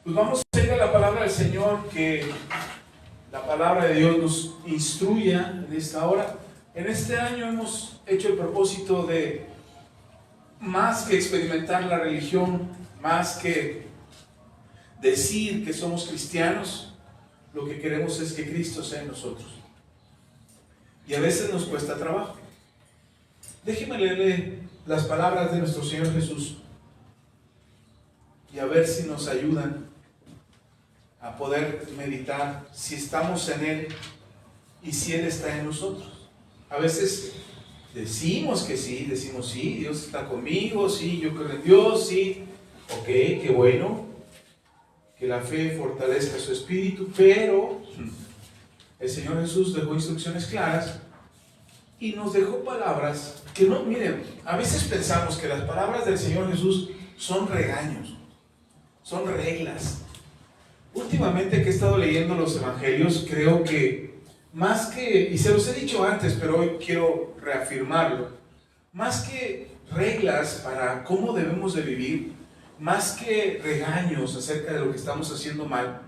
Pues vamos a ir a la palabra del Señor, que la palabra de Dios nos instruya en esta hora. En este año hemos hecho el propósito de, más que experimentar la religión, más que decir que somos cristianos, lo que queremos es que Cristo sea en nosotros. Y a veces nos cuesta trabajo. Déjeme leerle las palabras de nuestro Señor Jesús y a ver si nos ayudan a poder meditar si estamos en Él y si Él está en nosotros. A veces decimos que sí, decimos sí, Dios está conmigo, sí, yo creo en Dios, sí, ok, qué bueno, que la fe fortalezca su espíritu, pero el Señor Jesús dejó instrucciones claras y nos dejó palabras que no, miren, a veces pensamos que las palabras del Señor Jesús son regaños, son reglas. Últimamente que he estado leyendo los evangelios, creo que más que, y se los he dicho antes, pero hoy quiero reafirmarlo, más que reglas para cómo debemos de vivir, más que regaños acerca de lo que estamos haciendo mal,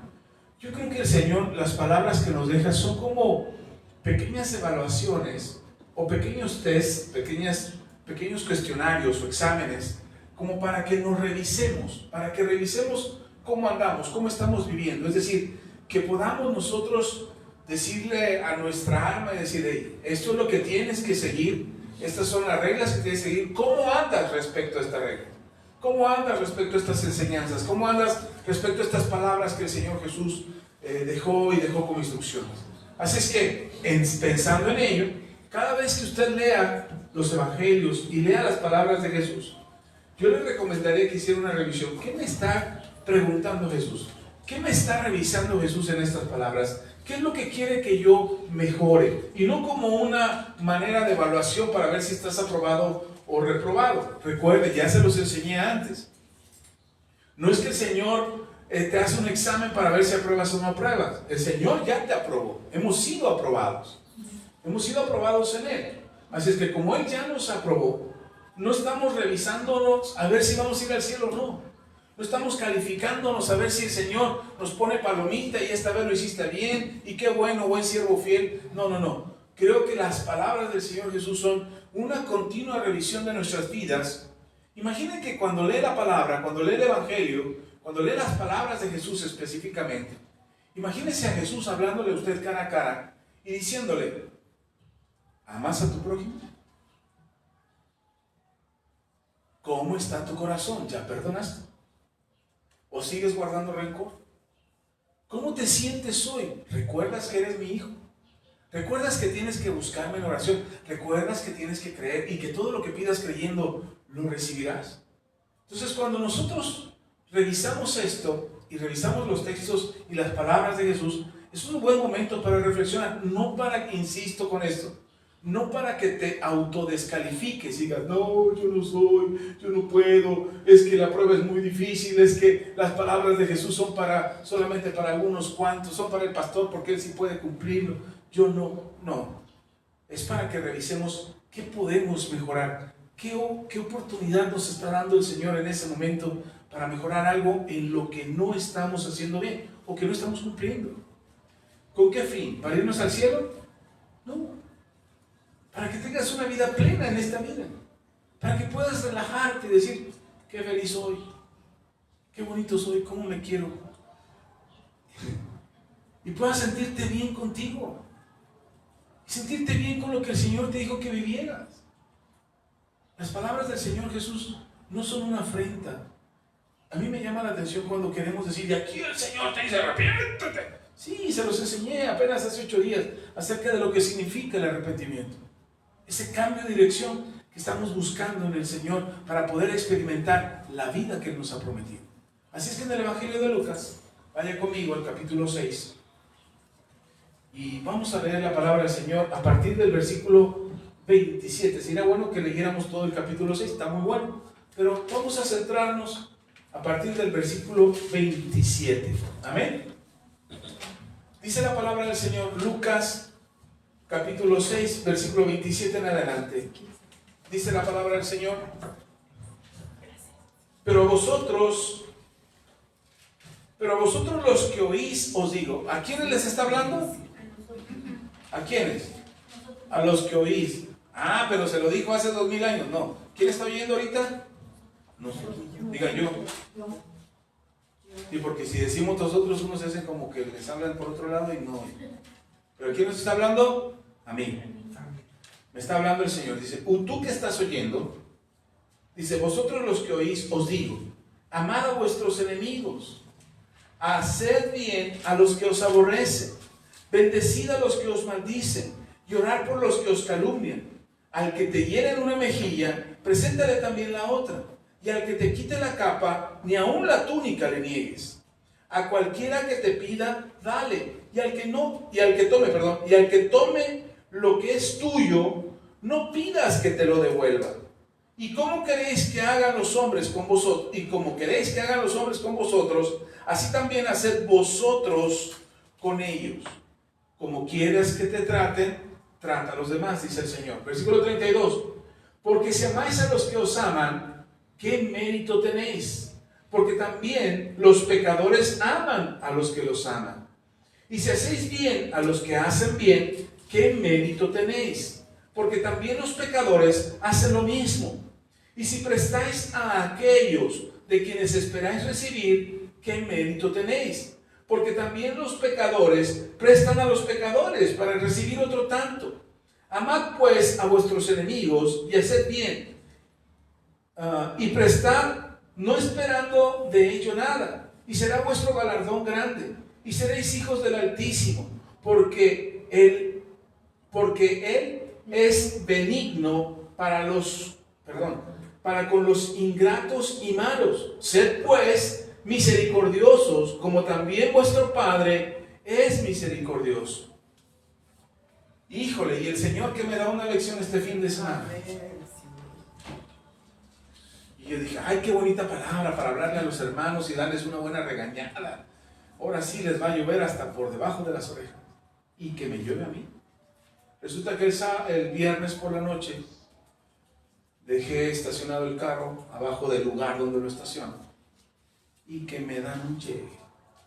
yo creo que el Señor, las palabras que nos deja son como pequeñas evaluaciones o pequeños tests, pequeños cuestionarios o exámenes, como para que nos revisemos, para que revisemos cómo andamos, cómo estamos viviendo. Es decir, que podamos nosotros decirle a nuestra alma y decir, hey, esto es lo que tienes que seguir, estas son las reglas que tienes que seguir. ¿Cómo andas respecto a esta regla? ¿Cómo andas respecto a estas enseñanzas? ¿Cómo andas respecto a estas palabras que el Señor Jesús dejó como instrucciones? Así es que, pensando en ello, cada vez que usted lea los evangelios y lea las palabras de Jesús, yo le recomendaría que hiciera una revisión. ¿Qué me está preguntando Jesús? ¿Qué me está revisando Jesús en estas palabras? ¿Qué es lo que quiere que yo mejore? Y no como una manera de evaluación para ver si estás aprobado o reprobado. Recuerde, ya se los enseñé antes. No es que el Señor te hace un examen para ver si apruebas o no apruebas. El Señor ya te aprobó. Hemos sido aprobados. Hemos sido aprobados en Él. Así es que como Él ya nos aprobó, no estamos revisándonos a ver si vamos a ir al cielo o no. No estamos calificándonos a ver si el Señor nos pone palomita y esta vez lo hiciste bien y qué bueno, buen siervo fiel. No. Creo que las palabras del Señor Jesús son una continua revisión de nuestras vidas. Imaginen que cuando lee la palabra, cuando lee el Evangelio, cuando lee las palabras de Jesús específicamente, imagínese a Jesús hablándole a usted cara a cara y diciéndole, ¿amas a tu prójimo? ¿Cómo está tu corazón? ¿Ya perdonaste? ¿O sigues guardando rencor? ¿Cómo te sientes hoy? ¿Recuerdas que eres mi hijo? ¿Recuerdas que tienes que buscarme en oración? ¿Recuerdas que tienes que creer y que todo lo que pidas creyendo lo recibirás? Entonces, cuando nosotros revisamos esto y revisamos los textos y las palabras de Jesús, es un buen momento para reflexionar, no para que, insisto con esto, no para que te autodescalifiques y digas, no, yo no soy, yo no puedo, es que la prueba es muy difícil, es que las palabras de Jesús son solamente para algunos cuantos, son para el pastor porque él sí puede cumplirlo, yo no. Es para que revisemos qué podemos mejorar, qué oportunidad nos está dando el Señor en ese momento para mejorar algo en lo que no estamos haciendo bien o que no estamos cumpliendo. ¿Con qué fin? ¿Para irnos al cielo? No. Para que tengas una vida plena en esta vida, para que puedas relajarte y decir, qué feliz soy, qué bonito soy, cómo me quiero, y puedas sentirte bien contigo, y sentirte bien con lo que el Señor te dijo que vivieras. Las palabras del Señor Jesús no son una afrenta. A mí me llama la atención cuando queremos decir, de aquí el Señor te dice, arrepiéntete. Sí, se los enseñé apenas hace 8 días acerca de lo que significa el arrepentimiento. Ese cambio de dirección que estamos buscando en el Señor para poder experimentar la vida que Él nos ha prometido. Así es que en el Evangelio de Lucas, vaya conmigo al capítulo 6 y vamos a leer la palabra del Señor a partir del versículo 27. Sería bueno que leyéramos todo el capítulo 6, está muy bueno, pero vamos a centrarnos a partir del versículo 27. Amén. Dice la palabra del Señor, Lucas capítulo 6, versículo 27 en adelante. Dice la palabra del Señor, pero vosotros Pero a vosotros los que oís os digo. ¿A quiénes les está hablando? ¿A quiénes? A los que oís. Ah, pero se lo dijo hace 2000 años. No. ¿Quién está oyendo ahorita? Nosotros. Diga yo. Y porque si decimos nosotros, unos se hacen como que les hablan por otro lado y no. ¿Pero quién nos está hablando? A mí. Me está hablando el Señor. Dice, tú que estás oyendo, dice, vosotros los que oís, os digo, amad a vuestros enemigos, haced bien a los que os aborrecen, bendecid a los que os maldicen, y orad por los que os calumnian. Al que te hiere en una mejilla, preséntale también la otra. Y al que te quite la capa, ni aun la túnica le niegues. A cualquiera que te pida, dale. Y al que tome lo que es tuyo, no pidas que te lo devuelva. ¿Y cómo queréis que hagan los hombres con vosotros? Y como queréis que hagan los hombres con vosotros, así también haced vosotros con ellos. Como quieras que te traten, trata a los demás, dice el Señor. Versículo 32. Porque si amáis a los que os aman, ¿qué mérito tenéis? Porque también los pecadores aman a los que los aman. Y si hacéis bien a los que hacen bien, ¿qué mérito tenéis? Porque también los pecadores hacen lo mismo. Y si prestáis a aquellos de quienes esperáis recibir, ¿qué mérito tenéis? Porque también los pecadores prestan a los pecadores para recibir otro tanto. Amad pues a vuestros enemigos y haced bien. Y prestad, no esperando de ello nada, y será vuestro galardón grande, y seréis hijos del Altísimo, porque Él es benigno para con los ingratos y malos. Sed pues misericordiosos, como también vuestro Padre es misericordioso. Híjole, y el Señor que me da una lección este fin de semana. Y yo dije, ay, qué bonita palabra para hablarle a los hermanos y darles una buena regañada. Ahora sí les va a llover hasta por debajo de las orejas. Y que me llueve a mí. Resulta que el viernes por la noche dejé estacionado el carro abajo del lugar donde lo estaciono. Y que me dan un cheque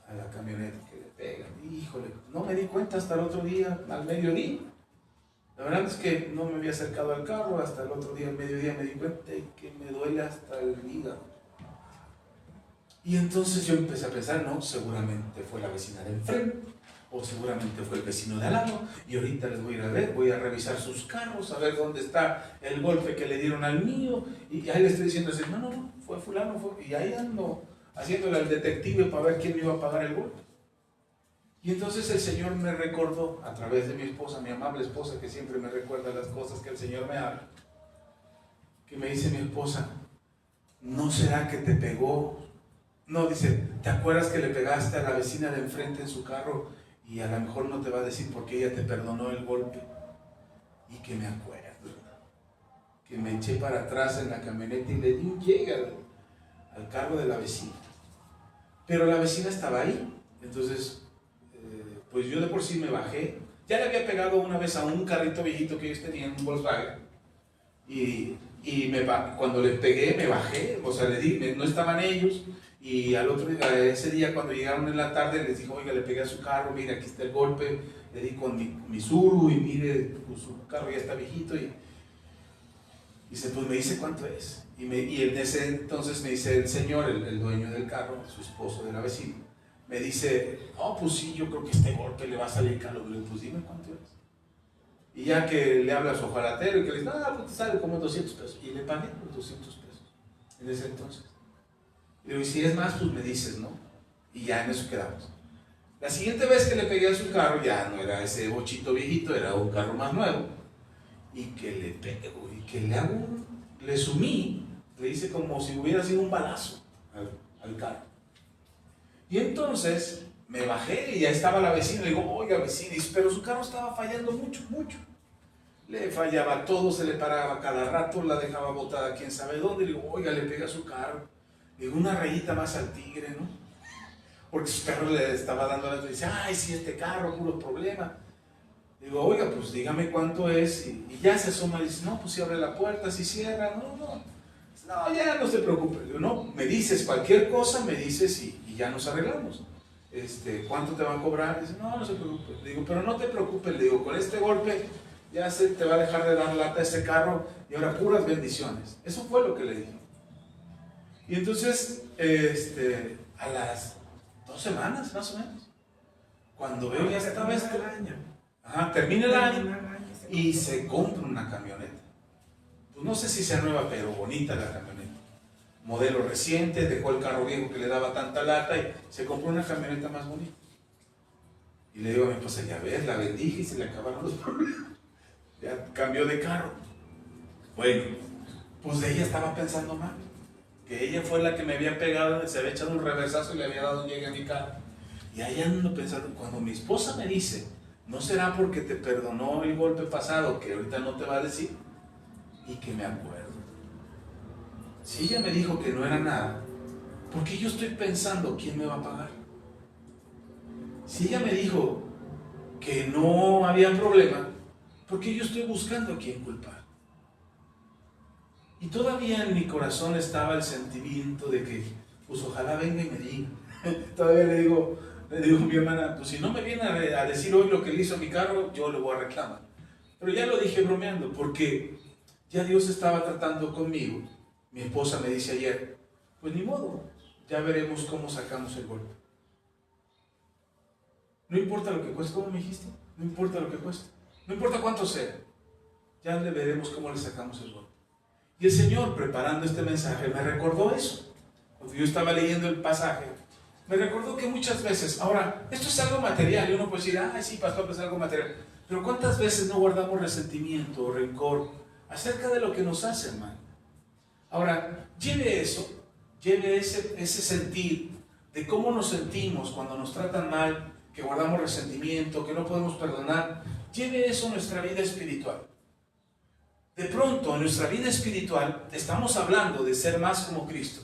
a la camioneta, que le pegan. Híjole, no me di cuenta hasta el otro día, al mediodía. La verdad es que no me había acercado al carro, hasta el otro día, al mediodía, me di cuenta de que me duele hasta el hígado. Y entonces yo empecé a pensar, no, seguramente fue la vecina de enfrente, o seguramente fue el vecino de al lado, y ahorita les voy a ir a ver, voy a revisar sus carros, a ver dónde está el golpe que le dieron al mío, y ahí le estoy diciendo así, no, fue fulano, y ahí ando haciéndole al detective para ver quién me iba a pagar el golpe. Y entonces el Señor me recordó, a través de mi esposa, mi amable esposa, que siempre me recuerda las cosas que el Señor me habla, que me dice mi esposa, ¿no será que te pegó? No, dice, ¿te acuerdas que le pegaste a la vecina de enfrente en su carro? Y a lo mejor no te va a decir porque ella te perdonó el golpe. Y que me acuerdo, que me eché para atrás en la camioneta y le di un llegue al carro de la vecina. Pero la vecina estaba ahí, entonces pues yo de por sí me bajé. Ya le había pegado una vez a un carrito viejito que ellos tenían, un Volkswagen. Y cuando les pegué me bajé, o sea, le di, no estaban ellos. Y al otro día, ese día cuando llegaron en la tarde, les dijo, oiga, le pegué a su carro, mire, aquí está el golpe. Le di con mi Suru y mire, pues, su carro ya está viejito. Y dice, pues me dice cuánto es. Y en ese entonces me dice el señor, el dueño del carro, su esposo de la vecina, me dice, pues sí, yo creo que este golpe le va a salir caro. Le digo, pues dime cuánto es. Y ya que le habla a su ojalatero y que le dice, pues te sale como 200 pesos. Y le pagué los 200 pesos en ese entonces. Y le digo, y si es más, pues me dices, ¿no? Y ya en eso quedamos. La siguiente vez que le pegué a su carro, ya no era ese bochito viejito, era un carro más nuevo. Y que le pego, y que le sumí, le hice como si hubiera sido un balazo al carro. Y entonces me bajé y ya estaba la vecina. Le digo, oiga vecina, pero su carro estaba fallando mucho. Le fallaba todo, se le paraba cada rato, la dejaba botada quién sabe dónde. Le digo, oiga, le pega a su carro. Le digo, una rayita más al tigre, ¿no? Porque su carro le estaba dando la... Dice, ay, sí, este carro, puro problema. Le digo, oiga, pues dígame cuánto es. Y ya se asoma y dice, no, pues si abre la puerta, si cierra, no, ya no se preocupe. Le digo, no, me dices cualquier cosa, me dices y y ya nos arreglamos. ¿Cuánto te van a cobrar? Dice, no, no se preocupe. Le digo, pero no te preocupes, le digo, con este golpe ya se te va a dejar de dar lata ese carro y ahora puras bendiciones. Eso fue lo que le dije. Y entonces, a las 2 semanas más o menos, cuando veo ya estaba termina el año y se compra una camioneta. Pues no sé si sea nueva, pero bonita la camioneta. Modelo reciente, dejó el carro viejo que le daba tanta lata y se compró una camioneta más bonita. Y le digo a mi esposa, ya ves, la bendije y se le acabaron los problemas. Ya cambió de carro. Bueno, pues de ella estaba pensando mal. Que ella fue la que me había pegado, se había echado un reversazo y le había dado un llegue a mi carro. Y ahí ando pensando, cuando mi esposa me dice, ¿no será porque te perdonó el golpe pasado que ahorita no te va a decir? Y que me acuerdo. Si ella me dijo que no era nada, ¿por qué yo estoy pensando quién me va a pagar? Si ella me dijo que no había problema, ¿por qué yo estoy buscando a quién culpar? Y todavía en mi corazón estaba el sentimiento de que, pues ojalá venga y me diga. Todavía le digo a mi hermana, pues si no me viene a decir hoy lo que le hizo a mi carro, yo le voy a reclamar. Pero ya lo dije bromeando, porque ya Dios estaba tratando conmigo. Mi esposa me dice ayer, pues ni modo, ya veremos cómo sacamos el golpe. No importa lo que cueste, ¿cómo me dijiste? No importa lo que cueste, no importa cuánto sea, ya le veremos cómo le sacamos el golpe. Y el Señor, preparando este mensaje, me recordó eso. Cuando yo estaba leyendo el pasaje, me recordó que muchas veces, ahora, esto es algo material, y uno puede decir, ay sí, pastor, pues es algo material, pero ¿cuántas veces no guardamos resentimiento o rencor acerca de lo que nos hacen mal? Ahora, lleve ese sentir de cómo nos sentimos cuando nos tratan mal, que guardamos resentimiento, que no podemos perdonar, lleve eso a nuestra vida espiritual. De pronto, en nuestra vida espiritual, estamos hablando de ser más como Cristo.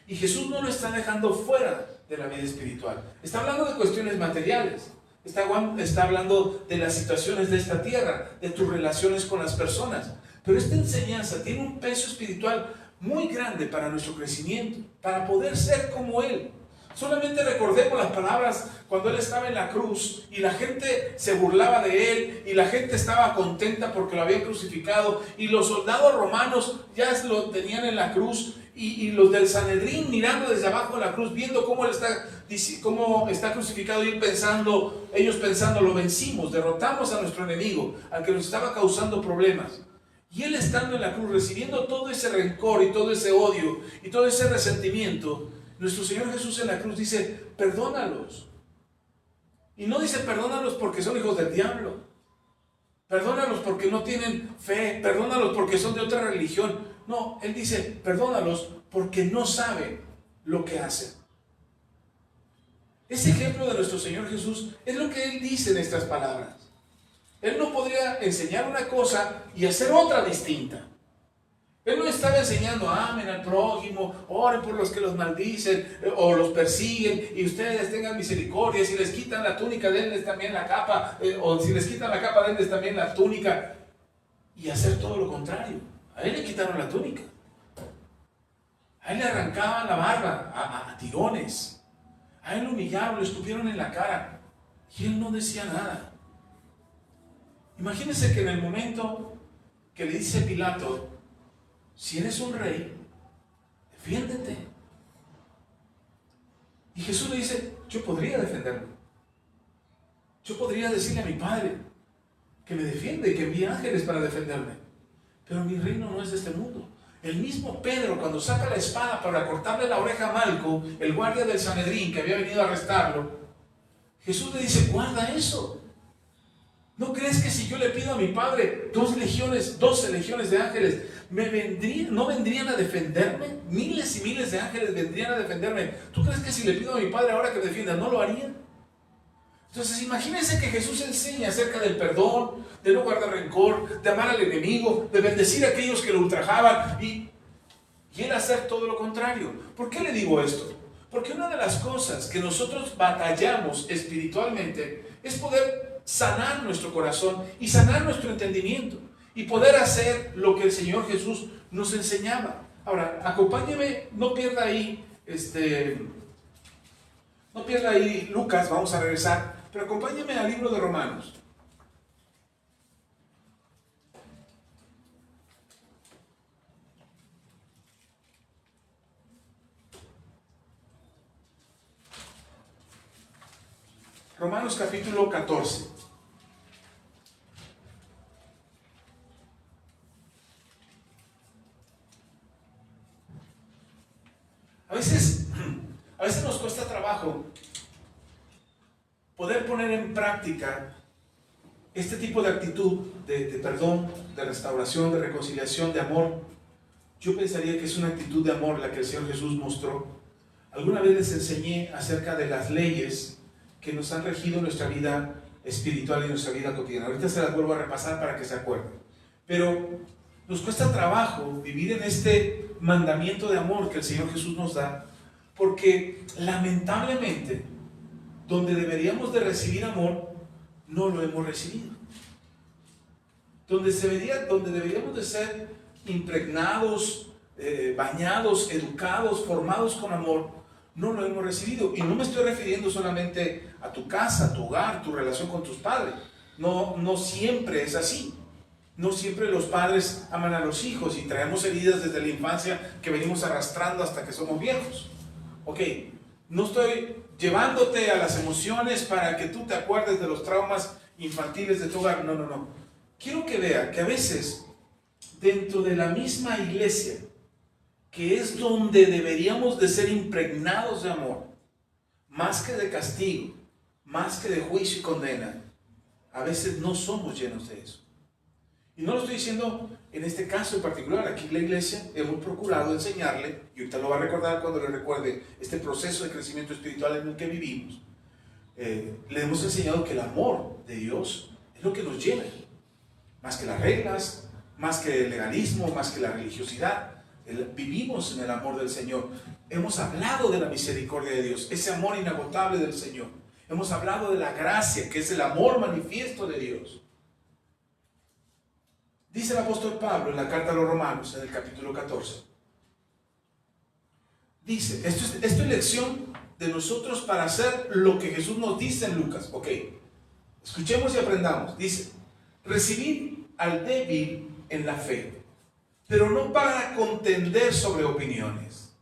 Y Jesús no lo está dejando fuera de la vida espiritual. Está hablando de cuestiones materiales. Está hablando de las situaciones de esta tierra, de tus relaciones con las personas. Pero esta enseñanza tiene un peso espiritual muy grande para nuestro crecimiento, para poder ser como Él. Solamente recordemos las palabras cuando Él estaba en la cruz y la gente se burlaba de Él y la gente estaba contenta porque lo habían crucificado y los soldados romanos ya lo tenían en la cruz y los del Sanedrín mirando desde abajo de la cruz, viendo cómo está crucificado y ellos pensando, lo vencimos, derrotamos a nuestro enemigo, al que nos estaba causando problemas. Y Él estando en la cruz, recibiendo todo ese rencor y todo ese odio y todo ese resentimiento, nuestro Señor Jesús en la cruz dice, perdónalos. Y no dice perdónalos porque son hijos del diablo. Perdónalos porque no tienen fe. Perdónalos porque son de otra religión. No, Él dice, perdónalos porque no saben lo que hacen. Ese ejemplo de nuestro Señor Jesús es lo que Él dice en estas palabras. Él no podría enseñar una cosa y hacer otra distinta. Él no estaba enseñando, amen al prójimo, oren por los que los maldicen o los persiguen y ustedes tengan misericordia. Si les quitan la túnica, denles también la capa, o si les quitan la capa, denles también la túnica. Y hacer todo lo contrario. A Él le quitaron la túnica. A Él le arrancaban la barba a tirones. A Él lo humillaron, lo escupieron en la cara. Y Él no decía nada. Imagínense que en el momento que le dice Pilato, si eres un rey, defiéndete. Y Jesús le dice, yo podría defenderme. Yo podría decirle a mi Padre que me defiende, que envíe ángeles para defenderme. Pero mi reino no es de este mundo. El mismo Pedro, cuando saca la espada para cortarle la oreja a Malco, el guardia del Sanedrín que había venido a arrestarlo, Jesús le dice, guarda eso. ¿No crees que si yo le pido a mi Padre 12 legiones de ángeles, no vendrían a defenderme? Miles y miles de ángeles vendrían a defenderme. ¿Tú crees que si le pido a mi Padre ahora que me defienda, no lo harían? Entonces imagínense que Jesús enseña acerca del perdón, de no guardar rencor, de amar al enemigo, de bendecir a aquellos que lo ultrajaban y Él hacer todo lo contrario. ¿Por qué le digo esto? Porque una de las cosas que nosotros batallamos espiritualmente es poder sanar nuestro corazón y sanar nuestro entendimiento y poder hacer lo que el Señor Jesús nos enseñaba. Ahora, acompáñeme, no pierda ahí No pierda ahí Lucas, vamos a regresar, pero acompáñeme al libro de Romanos. Romanos capítulo 14. A veces nos cuesta trabajo poder poner en práctica este tipo de actitud de perdón, de restauración, de reconciliación, de amor. Yo pensaría que es una actitud de amor la que el Señor Jesús mostró. Alguna vez les enseñé acerca de las leyes que nos han regido nuestra vida espiritual y nuestra vida cotidiana. Ahorita se las vuelvo a repasar para que se acuerden. Pero nos cuesta trabajo vivir en este mandamiento de amor que el Señor Jesús nos da, porque lamentablemente donde deberíamos de recibir amor no lo hemos recibido. Donde deberíamos de ser impregnados, bañados, educados, formados con amor, no lo hemos recibido. Y no me estoy refiriendo solamente a tu casa, a tu hogar, tu relación con tus padres. No siempre es así. No siempre los padres aman a los hijos y traemos heridas desde la infancia que venimos arrastrando hasta que somos viejos. Ok, no estoy llevándote a las emociones para que tú te acuerdes de los traumas infantiles de tu hogar. No. Quiero que vea que a veces dentro de la misma iglesia, que es donde deberíamos de ser impregnados de amor, más que de castigo, más que de juicio y condena, a veces no somos llenos de eso. Y no lo estoy diciendo en este caso en particular. Aquí en la iglesia hemos procurado enseñarle, y ahorita lo va a recordar cuando le recuerde este proceso de crecimiento espiritual en el que vivimos. Le hemos enseñado que el amor de Dios es lo que nos llena, más que las reglas, más que el legalismo, más que la religiosidad. Vivimos en el amor del Señor. Hemos hablado de la misericordia de Dios, ese amor inagotable del Señor. Hemos hablado de la gracia, que es el amor manifiesto de Dios. Dice el apóstol Pablo en la carta a los Romanos, en el capítulo 14. Dice, esto es lección de nosotros para hacer lo que Jesús nos dice en Lucas. Ok, escuchemos y aprendamos. Dice, recibid al débil en la fe, pero no para contender sobre opiniones.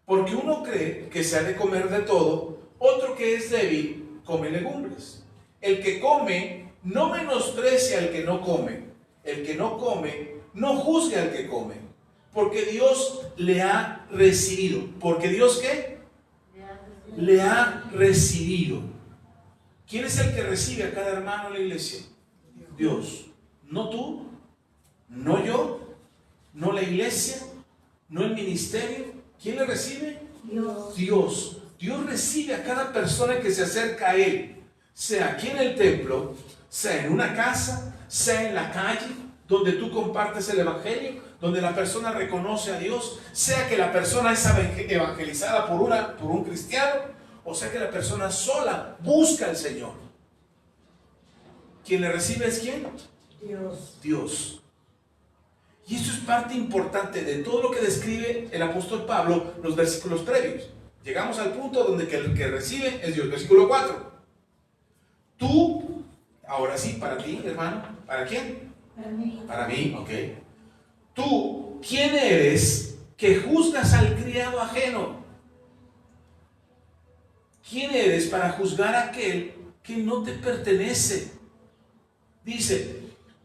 Porque uno cree que se ha de comer de todo, otro que es débil come legumbres. El que come no menosprecia al que no come. El que no come, no juzgue al que come, porque Dios le ha recibido. ¿Porque Dios qué? Le ha recibido. ¿Quién es el que recibe a cada hermano en la iglesia? Dios. No tú, no yo, no la iglesia, no el ministerio. ¿Quién le recibe? Dios. Dios recibe a cada persona que se acerca a Él, sea aquí en el templo, sea en una casa, sea en la calle, donde tú compartes el evangelio, donde la persona reconoce a Dios, sea que la persona es evangelizada por un cristiano, o sea que la persona sola busca al Señor. ¿Quién le recibe es quién? Dios. Y esto es parte importante de todo lo que describe el apóstol Pablo en los versículos previos. Llegamos al punto donde el que recibe es Dios. Versículo 4. Tú, ahora sí, para ti, hermano. ¿Para quién? Para mí, ok. Tú, ¿quién eres que juzgas al criado ajeno? ¿Quién eres para juzgar a aquel que no te pertenece? Dice,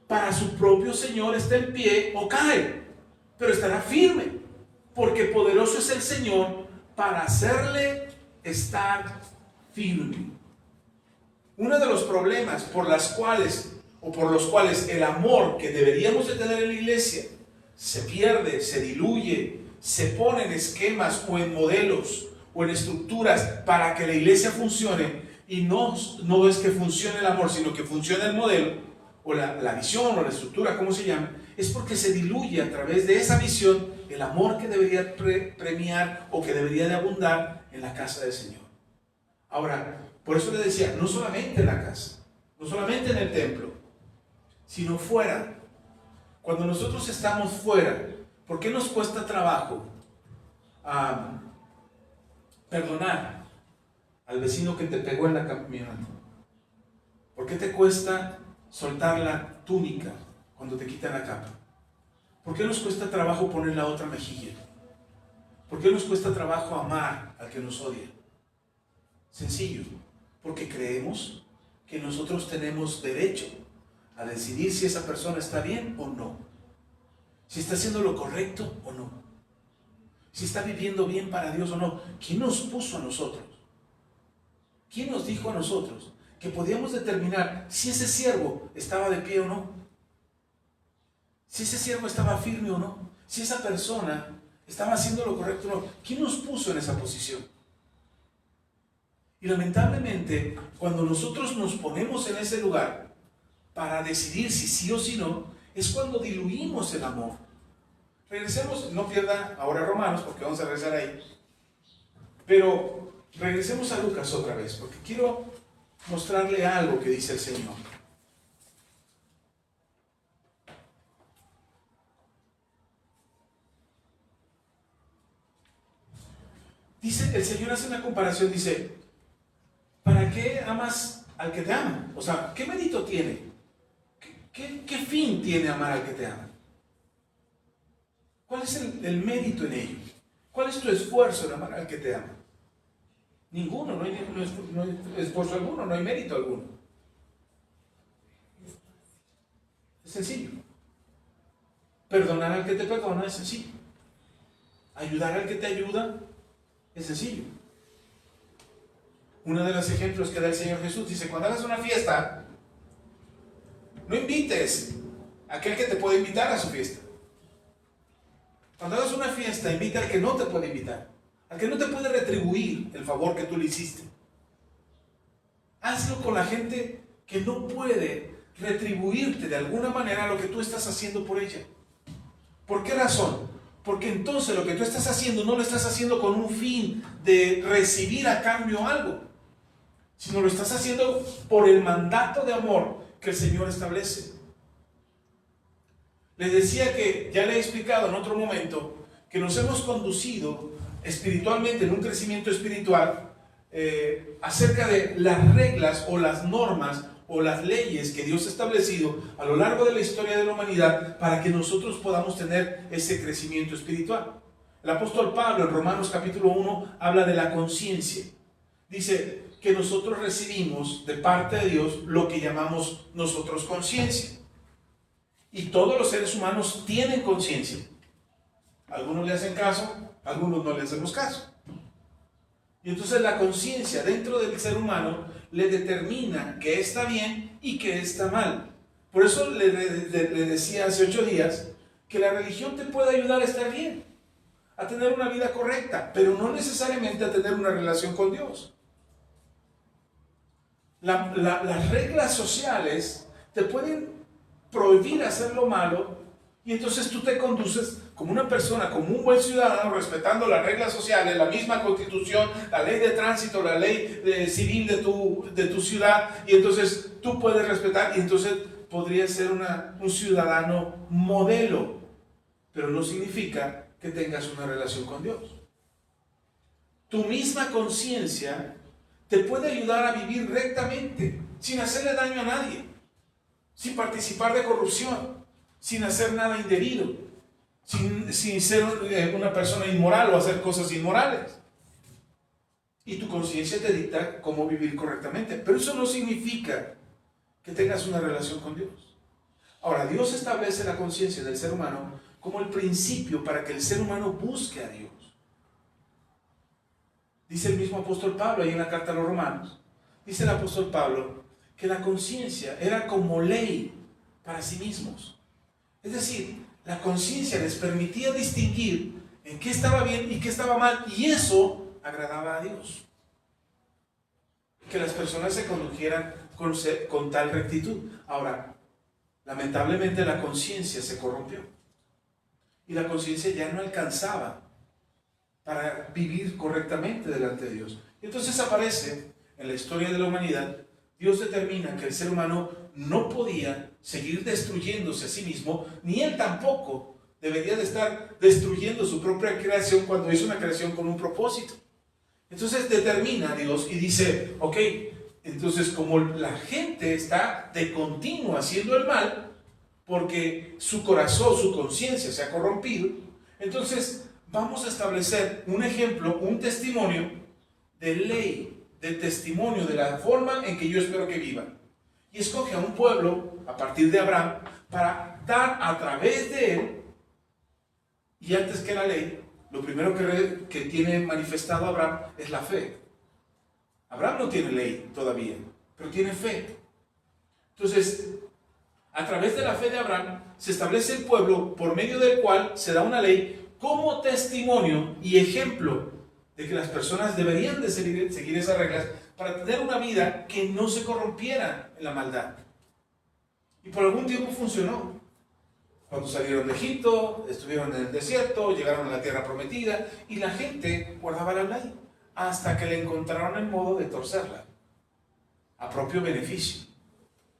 para su propio Señor está en pie o cae, pero estará firme, porque poderoso es el Señor para hacerle estar firme. Uno de los problemas por los cuales el amor que deberíamos de tener en la iglesia se pierde, se diluye, se pone en esquemas o en modelos o en estructuras para que la iglesia funcione, y no es que funcione el amor, sino que funcione el modelo o la visión o la estructura, como se llama, es porque se diluye a través de esa visión el amor que debería premiar o que debería de abundar en la casa del Señor. Ahora, por eso le decía, no solamente en la casa, no solamente en el templo, sino fuera. Cuando nosotros estamos fuera, ¿por qué nos cuesta trabajo perdonar? al vecino que te pegó en la camioneta? ¿Por qué te cuesta soltar la túnica cuando te quitan la capa? ¿Por qué nos cuesta trabajo poner la otra mejilla? ¿Por qué nos cuesta trabajo amar al que nos odia? Sencillo, porque creemos que nosotros tenemos derecho a decidir si esa persona está bien o no, si está haciendo lo correcto o no, si está viviendo bien para Dios o no. ¿Quién nos puso a nosotros? ¿Quién nos dijo a nosotros que podíamos determinar si ese siervo estaba de pie o no? Si ese siervo estaba firme o no, si esa persona estaba haciendo lo correcto o no. ¿Quién nos puso en esa posición? Y lamentablemente, cuando nosotros nos ponemos en ese lugar para decidir si sí o si no, es cuando diluimos el amor. Regresemos, no pierda ahora Romanos, porque vamos a regresar ahí, pero regresemos a Lucas otra vez, porque quiero mostrarle algo que dice el Señor. Dice, el Señor hace una comparación, dice, ¿para qué amas al que te ama? O sea, ¿qué mérito tiene? ¿Qué fin tiene amar al que te ama? ¿Cuál es el mérito en ello? ¿Cuál es tu esfuerzo en amar al que te ama? Ninguno, no hay esfuerzo alguno, no hay mérito alguno. Es sencillo. Perdonar al que te perdona es sencillo. Ayudar al que te ayuda es sencillo. Uno de los ejemplos que da el Señor Jesús dice, cuando hagas una fiesta, no invites a aquel que te puede invitar a su fiesta. Cuando hagas una fiesta, invita al que no te puede invitar, al que no te puede retribuir el favor que tú le hiciste. Hazlo con la gente que no puede retribuirte de alguna manera lo que tú estás haciendo por ella. ¿Por qué razón? Porque entonces lo que tú estás haciendo no lo estás haciendo con un fin de recibir a cambio algo, sino lo estás haciendo por el mandato de amor que el Señor establece. Les decía que, ya le he explicado en otro momento, que nos hemos conducido espiritualmente en un crecimiento espiritual acerca de las reglas o las normas o las leyes que Dios ha establecido a lo largo de la historia de la humanidad para que nosotros podamos tener ese crecimiento espiritual. El apóstol Pablo en Romanos capítulo 1 habla de la conciencia. Dice que nosotros recibimos de parte de Dios lo que llamamos nosotros conciencia. Y todos los seres humanos tienen conciencia. Algunos le hacen caso, algunos no le hacemos caso. Y entonces la conciencia dentro del ser humano le determina qué está bien y qué está mal. Por eso le decía hace 8 días que la religión te puede ayudar a estar bien, a tener una vida correcta, pero no necesariamente a tener una relación con Dios. Las reglas sociales te pueden prohibir hacer lo malo y entonces tú te conduces como una persona, como un buen ciudadano, respetando las reglas sociales, la misma constitución, la ley de tránsito, la ley civil de tu ciudad, y entonces tú puedes respetar y entonces podrías ser un ciudadano modelo, pero no significa que tengas una relación con Dios. Tu misma conciencia te puede ayudar a vivir rectamente, sin hacerle daño a nadie, sin participar de corrupción, sin hacer nada indebido, sin ser una persona inmoral o hacer cosas inmorales. Y tu conciencia te dicta cómo vivir correctamente, pero eso no significa que tengas una relación con Dios. Ahora, Dios establece la conciencia del ser humano como el principio para que el ser humano busque a Dios. Dice el mismo apóstol Pablo ahí en la carta a los Romanos, dice el apóstol Pablo que la conciencia era como ley para sí mismos. Es decir, la conciencia les permitía distinguir en qué estaba bien y qué estaba mal, y eso agradaba a Dios. Que las personas se condujeran con tal rectitud. Ahora, lamentablemente la conciencia se corrompió y la conciencia ya no alcanzaba para vivir correctamente delante de Dios. Y entonces aparece en la historia de la humanidad, Dios determina que el ser humano no podía seguir destruyéndose a sí mismo, ni él tampoco debería de estar destruyendo su propia creación cuando hizo una creación con un propósito. Entonces determina Dios y dice, ok, entonces como la gente está de continuo haciendo el mal, porque su corazón, su conciencia se ha corrompido, entonces vamos a establecer un ejemplo, un testimonio de ley, de testimonio de la forma en que yo espero que vivan. Y escoge a un pueblo a partir de Abraham para dar a través de él, y antes que la ley, lo primero que tiene manifestado Abraham es la fe. Abraham no tiene ley todavía, pero tiene fe. Entonces, a través de la fe de Abraham se establece el pueblo por medio del cual se da una ley como testimonio y ejemplo de que las personas deberían de seguir esas reglas para tener una vida que no se corrompiera en la maldad. Y por algún tiempo funcionó. Cuando salieron de Egipto, estuvieron en el desierto, llegaron a la tierra prometida y la gente guardaba la ley hasta que le encontraron el modo de torcerla a propio beneficio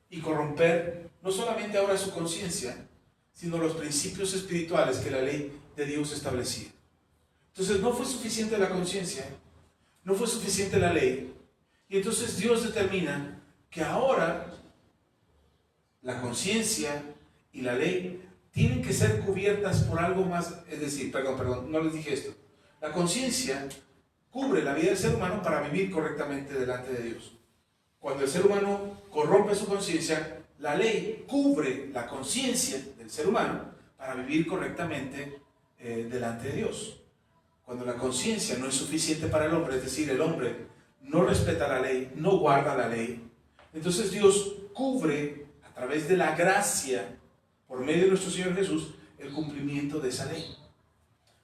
y corromper no solamente ahora su conciencia, sino los principios espirituales que la ley de Dios establecía. Entonces no fue suficiente la conciencia, no fue suficiente la ley, y entonces Dios determina que ahora la conciencia y la ley tienen que ser cubiertas por algo más, es decir, perdón, no les dije esto. La conciencia cubre la vida del ser humano para vivir correctamente delante de Dios. Cuando el ser humano corrompe su conciencia, la ley cubre la conciencia del ser humano para vivir correctamente delante de Dios. Cuando la conciencia no es suficiente para el hombre, es decir, el hombre no respeta la ley, no guarda la ley, entonces Dios cubre a través de la gracia, por medio de nuestro Señor Jesús, el cumplimiento de esa ley.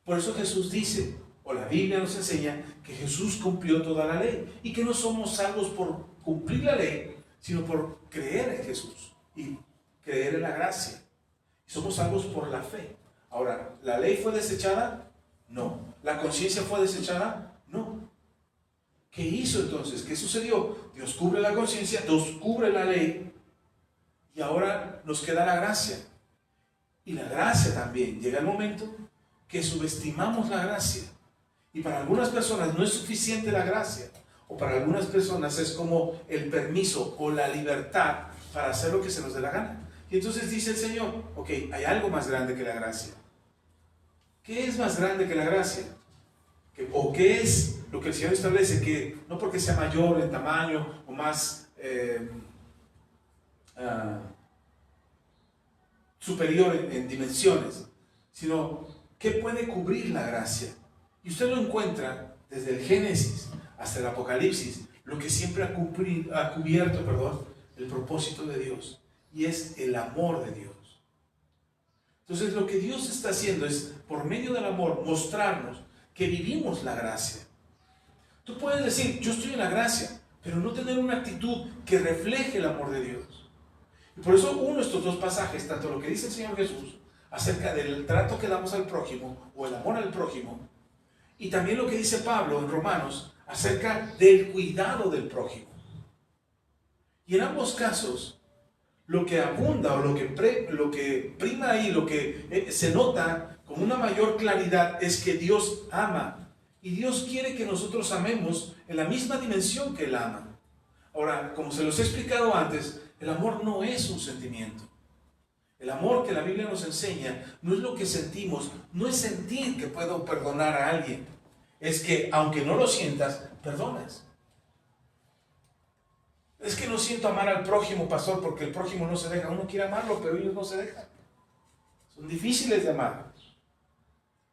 Por eso Jesús dice, o la Biblia nos enseña, que Jesús cumplió toda la ley y que no somos salvos por cumplir la ley, sino por creer en Jesús y creer en la gracia. Somos salvos por la fe. Ahora, ¿la ley fue desechada? No. ¿La conciencia fue desechada? No. ¿Qué hizo entonces? ¿Qué sucedió? Dios cubre la conciencia, Dios cubre la ley y ahora nos queda la gracia. Y la gracia también. Llega el momento que subestimamos la gracia. Y para algunas personas no es suficiente la gracia. O para algunas personas es como el permiso o la libertad para hacer lo que se nos dé la gana. Y entonces dice el Señor, ok, hay algo más grande que la gracia. ¿Qué es más grande que la gracia? ¿O qué es lo que el Señor establece? Que no porque sea mayor en tamaño o más superior en dimensiones, sino que puede cubrir la gracia. Y usted lo encuentra desde el Génesis hasta el Apocalipsis, lo que siempre ha cubierto el propósito de Dios, y es el amor de Dios. Entonces lo que Dios está haciendo es, por medio del amor, mostrarnos que vivimos la gracia. Tú puedes decir, yo estoy en la gracia, pero no tener una actitud que refleje el amor de Dios. Y por eso uno de estos dos pasajes, tanto lo que dice el Señor Jesús acerca del trato que damos al prójimo o el amor al prójimo, y también lo que dice Pablo en Romanos acerca del cuidado del prójimo. Y en ambos casos, lo que abunda o lo que prima ahí, lo que se nota con una mayor claridad es que Dios ama. Y Dios quiere que nosotros amemos en la misma dimensión que Él ama. Ahora, como se los he explicado antes, el amor no es un sentimiento. El amor que la Biblia nos enseña no es lo que sentimos, no es sentir que puedo perdonar a alguien. Es que, aunque no lo sientas, perdonas. Es que no siento amar al prójimo, pastor, porque el prójimo no se deja. Uno quiere amarlo, pero ellos no se dejan. Son difíciles de amar.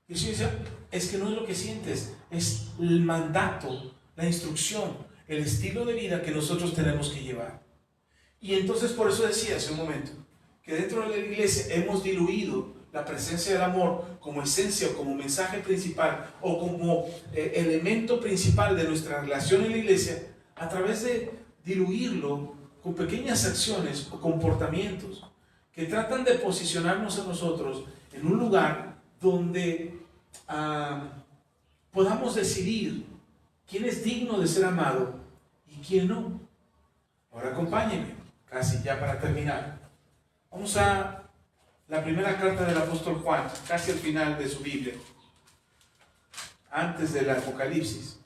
Y el Señor dice, es que no es lo que sientes, es el mandato, la instrucción, el estilo de vida que nosotros tenemos que llevar. Y entonces por eso decía hace un momento, que dentro de la iglesia hemos diluido la presencia del amor como esencia o como mensaje principal o como elemento principal de nuestra relación en la iglesia a través de diluirlo con pequeñas acciones o comportamientos que tratan de posicionarnos a nosotros en un lugar donde podamos decidir quién es digno de ser amado y quién no. Ahora acompáñenme, casi ya para terminar. Vamos a la primera carta del apóstol Juan, casi al final de su Biblia, antes del Apocalipsis.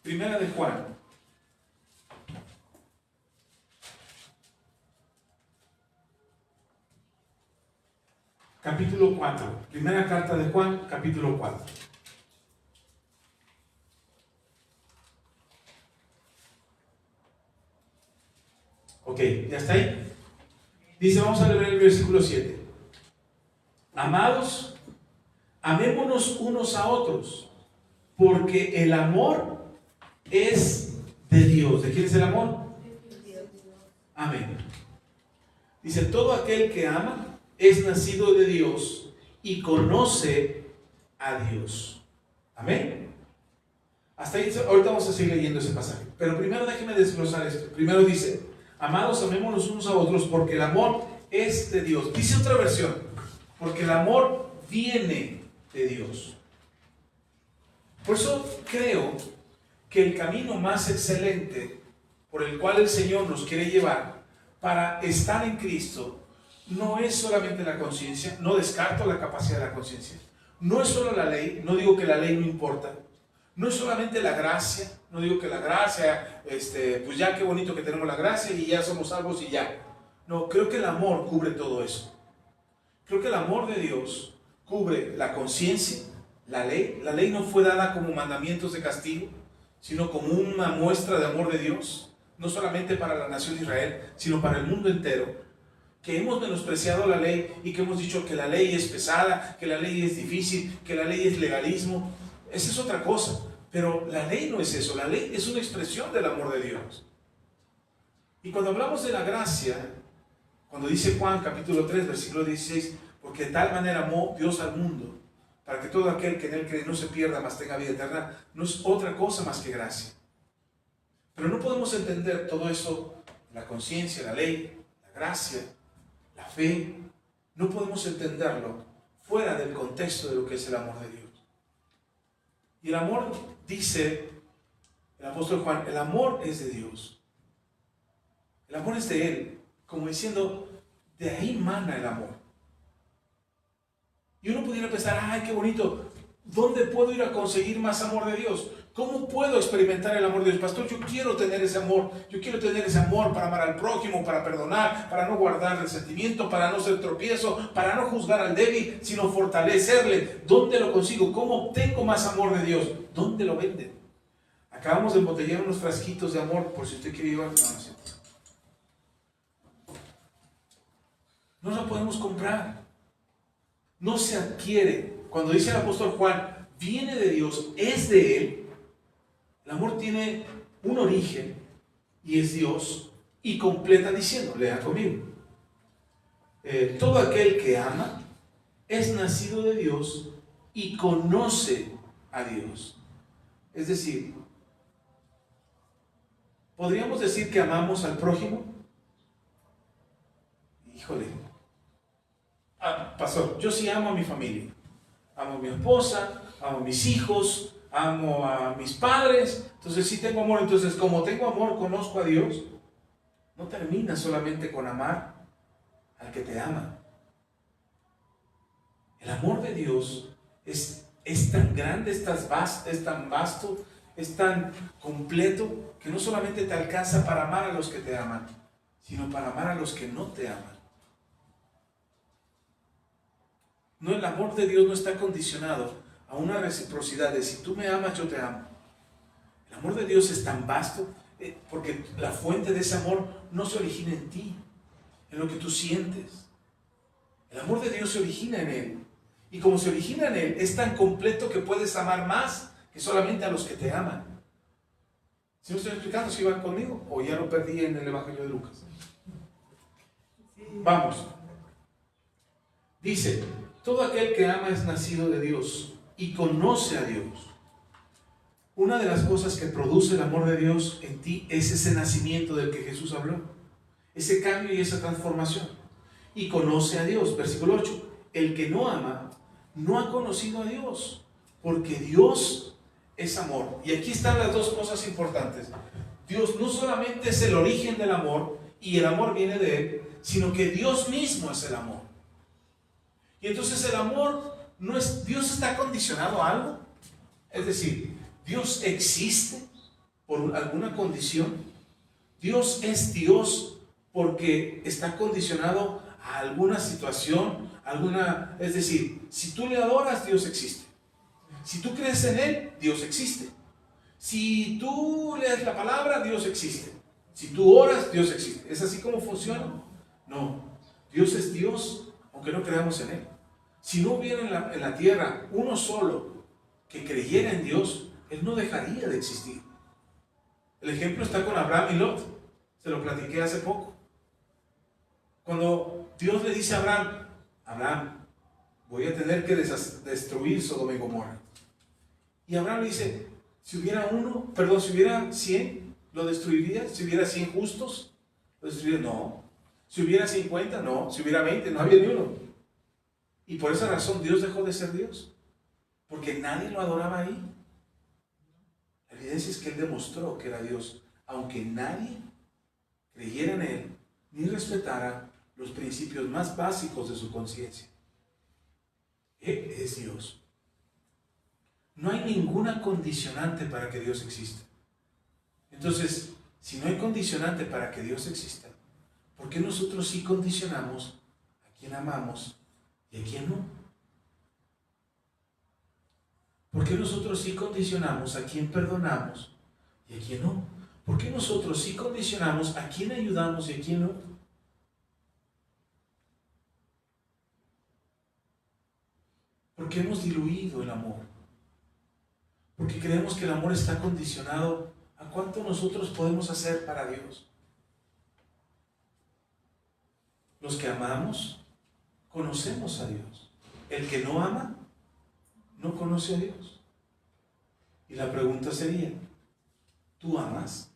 Primera de Juan. Capítulo 4. Primera carta de Juan, capítulo 4. Ok, ¿ya está ahí? Dice, vamos a leer el versículo 7. Amados, amémonos unos a otros, porque el amor es de Dios. ¿De quién es el amor? Amén. Dice, todo aquel que ama es nacido de Dios y conoce a Dios. Amén. Hasta ahí, ahorita vamos a seguir leyendo ese pasaje. Pero primero déjenme desglosar esto. Primero dice, amados, amémonos unos a otros porque el amor es de Dios. Dice otra versión, porque el amor viene de Dios. Por eso creo que el camino más excelente por el cual el Señor nos quiere llevar para estar en Cristo no es solamente la conciencia. No descarto la capacidad de la conciencia. No es solo la ley. No digo que la ley no importa. No es solamente la gracia. No digo que la gracia, pues ya qué bonito que tenemos la gracia y ya somos salvos y ya. No, creo que el amor cubre todo eso. Creo que el amor de Dios cubre la conciencia, la ley. La ley no fue dada como mandamientos de castigo, sino como una muestra de amor de Dios. No solamente para la nación de Israel, sino para el mundo entero. Que hemos menospreciado la ley y que hemos dicho que la ley es pesada, que la ley es difícil, que la ley es legalismo. Esa es otra cosa. Pero la ley no es eso. La ley es una expresión del amor de Dios. Y cuando hablamos de la gracia, cuando dice Juan capítulo 3, versículo 16, porque de tal manera amó Dios al mundo, para que todo aquel que en él cree no se pierda, mas tenga vida eterna, no es otra cosa más que gracia. Pero no podemos entender todo eso, la conciencia, la ley, la gracia, la fe, no podemos entenderlo fuera del contexto de lo que es el amor de Dios. Y el amor, dice el apóstol Juan, el amor es de Dios. El amor es de Él, como diciendo, de ahí mana el amor. Y uno pudiera pensar, ay, qué bonito, ¿dónde puedo ir a conseguir más amor de Dios? ¿Cómo puedo experimentar el amor de Dios? Pastor, yo quiero tener ese amor para amar al prójimo, para perdonar, para no guardar resentimiento, para no ser tropiezo, para no juzgar al débil, sino fortalecerle. ¿Dónde lo consigo? ¿Cómo obtengo más amor de Dios? ¿Dónde lo venden? Acabamos de embotellar unos frasquitos de amor, por si usted quiere llevar. No lo podemos comprar. No se adquiere. Cuando dice el apóstol Juan, viene de Dios, es de Él. El amor tiene un origen y es Dios, y completa diciendo, lea conmigo, todo aquel que ama es nacido de Dios y conoce a Dios. Es decir, ¿podríamos decir que amamos al prójimo? Híjole, pastor, yo sí amo a mi familia, amo a mi esposa, amo a mis hijos, amo a mis padres, entonces sí tengo amor. Entonces, como tengo amor, conozco a Dios. No termina solamente con amar al que te ama. El amor de Dios es tan grande, es tan vasto, es tan completo, que no solamente te alcanza para amar a los que te aman, sino para amar a los que no te aman. No, el amor de Dios no está condicionado a una reciprocidad de si tú me amas, yo te amo. El amor de Dios es tan vasto, porque la fuente de ese amor no se origina en ti, en lo que tú sientes. El amor de Dios se origina en Él. Y como se origina en Él, es tan completo que puedes amar más que solamente a los que te aman. ¿Sí me estoy explicando? ¿Si van conmigo? ¿O ya lo perdí en el Evangelio de Lucas? Vamos. Dice, todo aquel que ama es nacido de Dios y conoce a Dios. Una de las cosas que produce el amor de Dios en ti es ese nacimiento del que Jesús habló, ese cambio y esa transformación. Y conoce a Dios, versículo 8, el que no ama no ha conocido a Dios, porque Dios es amor. Y aquí están las dos cosas importantes. Dios no solamente es el origen del amor y el amor viene de Él, sino que Dios mismo es el amor. Y entonces el amor no es, Dios está condicionado a algo. Es decir, Dios existe por alguna condición. Dios es Dios porque está condicionado a alguna situación, es decir, si tú le adoras, Dios existe. Si tú crees en Él, Dios existe. Si tú lees la palabra, Dios existe. Si tú oras, Dios existe. ¿Es así como funciona? No. Dios es Dios, aunque no creamos en Él. Si no hubiera en la tierra uno solo que creyera en Dios, Él no dejaría de existir. El ejemplo está con Abraham y Lot. Se lo platiqué hace poco. Cuando Dios le dice a Abraham, Abraham, voy a tener que destruir Sodoma y Gomorra. Y Abraham le dice, si hubiera 100, ¿lo destruiría? Si hubiera 100 justos, ¿lo destruiría? No. Si hubiera 50, no. Si hubiera 20, no había ni uno. Y por esa razón Dios dejó de ser Dios. Porque nadie lo adoraba ahí. La evidencia es que Él demostró que era Dios, aunque nadie creyera en Él, ni respetara los principios más básicos de su conciencia. Él es Dios. No hay ninguna condicionante para que Dios exista. Entonces, si no hay condicionante para que Dios exista, ¿por qué nosotros sí condicionamos a quien amamos y a quien no? ¿Por qué nosotros sí condicionamos a quien perdonamos y a quien no? ¿Por qué nosotros sí condicionamos a quien ayudamos y a quien no? Porque hemos diluido el amor. Porque creemos que el amor está condicionado a cuánto nosotros podemos hacer para Dios. Los que amamos, conocemos a Dios. El que no ama, no conoce a Dios. Y la pregunta sería, ¿tú amas?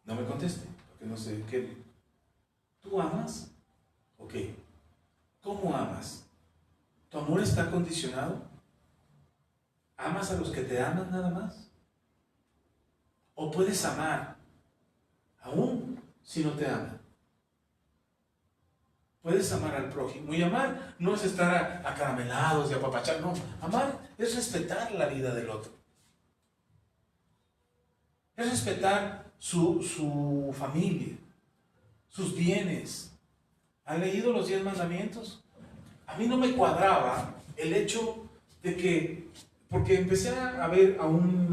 No me conteste, porque no sé qué. ¿Tú amas? Ok. ¿Cómo amas? ¿Tu amor está condicionado? ¿Amas a los que te aman nada más? ¿O puedes amar aún si no te aman? Puedes amar al prójimo. Y amar no es estar acaramelados y apapachar, no. Amar es respetar la vida del otro. Es respetar su familia, sus bienes. ¿Han leído los 10 mandamientos? A mí no me cuadraba el hecho de que, porque empecé a ver a un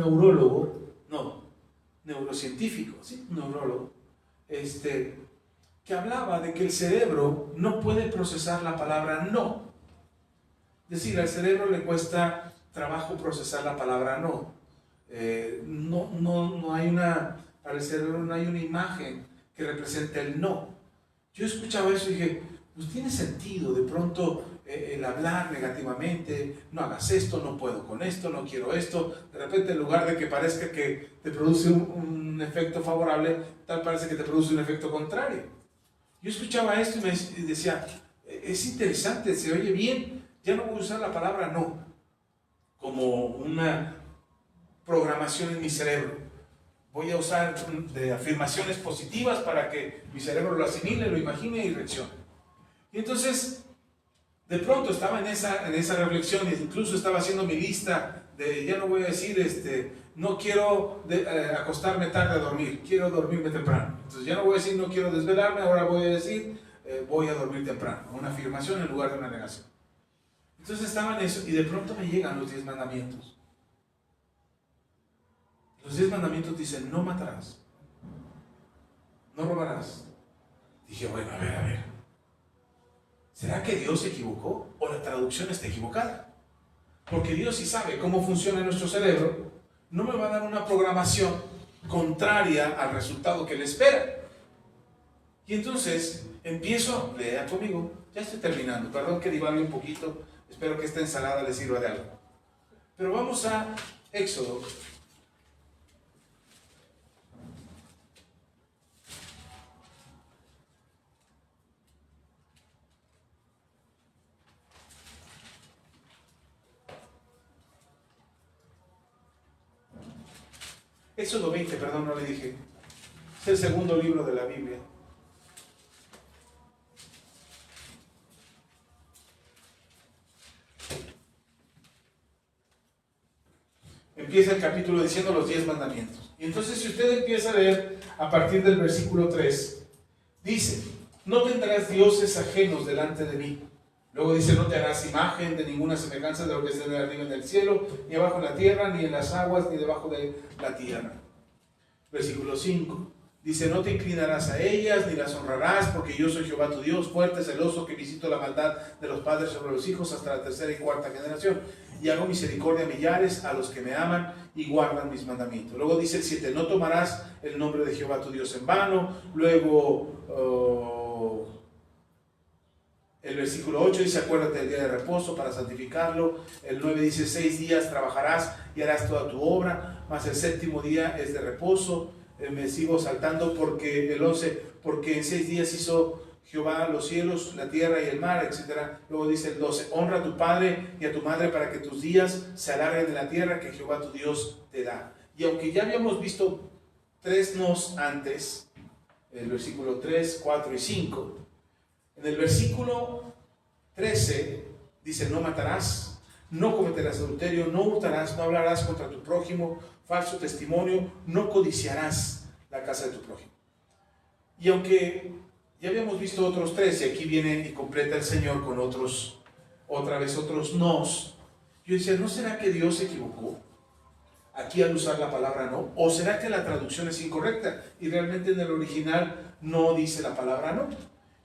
neurocientífico, ¿sí? Un neurólogo, que hablaba de que el cerebro no puede procesar la palabra no. Es decir, al cerebro le cuesta trabajo procesar la palabra no. No hay para el cerebro no hay una imagen que represente el no. Yo escuchaba eso y dije, pues tiene sentido de pronto el hablar negativamente, no hagas esto, no puedo con esto, no quiero esto. De repente, en lugar de que parezca que te produce un efecto favorable, tal parece que te produce un efecto contrario. Yo escuchaba esto y decía, es interesante, se oye bien, ya no voy a usar la palabra no como una programación en mi cerebro. Voy a usar de afirmaciones positivas para que mi cerebro lo asimile, lo imagine y reaccione. Y entonces, de pronto estaba en esa reflexión, incluso estaba haciendo mi lista de, ya no voy a decir, no quiero acostarme tarde a dormir, quiero dormirme temprano. Entonces ya no voy a decir no quiero desvelarme, ahora voy a decir voy a dormir temprano. Una afirmación en lugar de una negación. Entonces estaba en eso y de pronto me llegan los 10 mandamientos. Los 10 mandamientos dicen, no matarás, no robarás. Dije, bueno, a ver. ¿Será que Dios se equivocó o la traducción está equivocada? Porque Dios sí sabe cómo funciona nuestro cerebro, no me va a dar una programación contraria al resultado que le espera. Y entonces empiezo, lea conmigo, ya estoy terminando, perdón que divague un poquito, espero que esta ensalada les sirva de algo. Pero vamos a Éxodo. Éxodo 20, perdón, no le dije. Es el segundo libro de la Biblia. empieza el capítulo diciendo los 10 mandamientos. Y entonces si usted empieza a leer a partir del versículo 3, dice, no tendrás dioses ajenos delante de mí. Luego dice, no te harás imagen de ninguna semejanza de lo que es arriba en el cielo, ni abajo en la tierra, ni en las aguas, ni debajo de la tierra. Versículo 5. Dice, no te inclinarás a ellas, ni las honrarás, porque yo soy Jehová tu Dios, fuerte, celoso, que visito la maldad de los padres sobre los hijos hasta la tercera y cuarta generación. Y hago misericordia a millares, a los que me aman y guardan mis mandamientos. Luego dice el 7, no tomarás el nombre de Jehová tu Dios en vano. Luego, el versículo 8 dice, acuérdate del día de reposo para santificarlo. El 9 dice, 6 días trabajarás y harás toda tu obra, mas el séptimo día es de reposo. Me sigo saltando porque el 11, porque en 6 días hizo Jehová los cielos, la tierra y el mar, etc. Luego dice el 12, honra a tu padre y a tu madre para que tus días se alarguen en la tierra que Jehová tu Dios te da. Y aunque ya habíamos visto 3 nos antes, el versículo 3, 4 y 5, en el versículo 13 dice, no matarás, no cometerás adulterio, no hurtarás, no hablarás contra tu prójimo, falso testimonio, no codiciarás la casa de tu prójimo. Y aunque ya habíamos visto otros 3, y aquí viene y completa el Señor con otra vez otros nos, yo decía, ¿no será que Dios se equivocó aquí al usar la palabra no? ¿O será que la traducción es incorrecta y realmente en el original no dice la palabra no?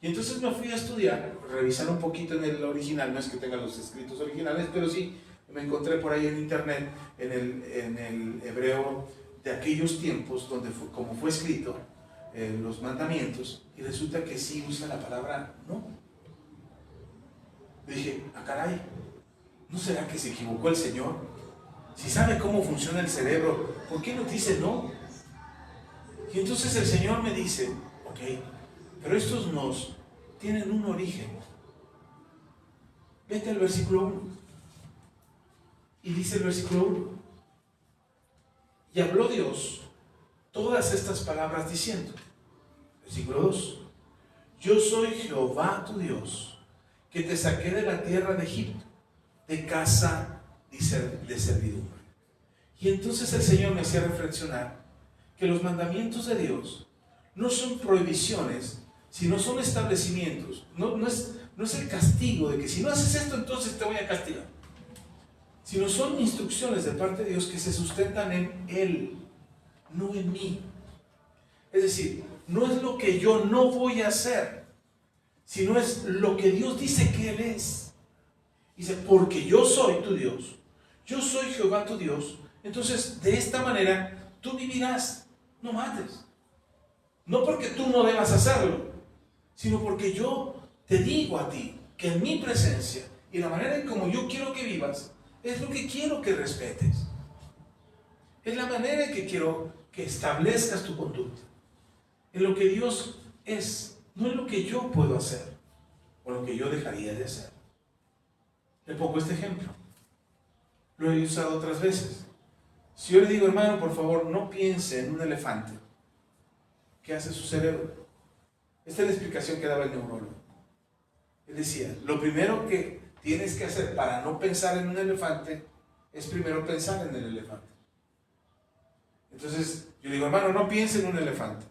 Y entonces me fui a estudiar, revisar un poquito en el original, no es que tenga los escritos originales, pero sí me encontré por ahí en internet, en el hebreo de aquellos tiempos, como fue escrito, los mandamientos, y resulta que sí usa la palabra no. Y dije, caray, ¿no será que se equivocó el Señor? Si sabe cómo funciona el cerebro, ¿por qué nos dice no? Y entonces el Señor me dice, ok, pero estos nos tienen un origen. Vete al versículo 1. Y dice el versículo 1, y habló Dios todas estas palabras diciendo, versículo 2, yo soy Jehová tu Dios, que te saqué de la tierra de Egipto, de casa de servidumbre. Y entonces el Señor me hacía reflexionar que los mandamientos de Dios no son prohibiciones, sino son establecimientos. No es el castigo de que si no haces esto, entonces te voy a castigar. Sino son instrucciones de parte de Dios que se sustentan en Él, no en mí. Es decir, no es lo que yo no voy a hacer, sino es lo que Dios dice que Él es. Dice, porque yo soy tu Dios, yo soy Jehová tu Dios, entonces de esta manera tú vivirás, no mates. No porque tú no debas hacerlo, sino porque yo te digo a ti que en mi presencia y la manera en como yo quiero que vivas, es lo que quiero que respetes. Es la manera en que quiero que establezcas tu conducta. En lo que Dios es, no en lo que yo puedo hacer o lo que yo dejaría de hacer. Le pongo este ejemplo. Lo he usado otras veces. Si yo le digo, hermano, por favor, no piense en un elefante, ¿qué hace su cerebro? Esta es la explicación que daba el neurólogo. Él decía, lo primero que tienes que hacer para no pensar en un elefante es primero pensar en el elefante. Entonces yo digo, hermano, no piense en un elefante.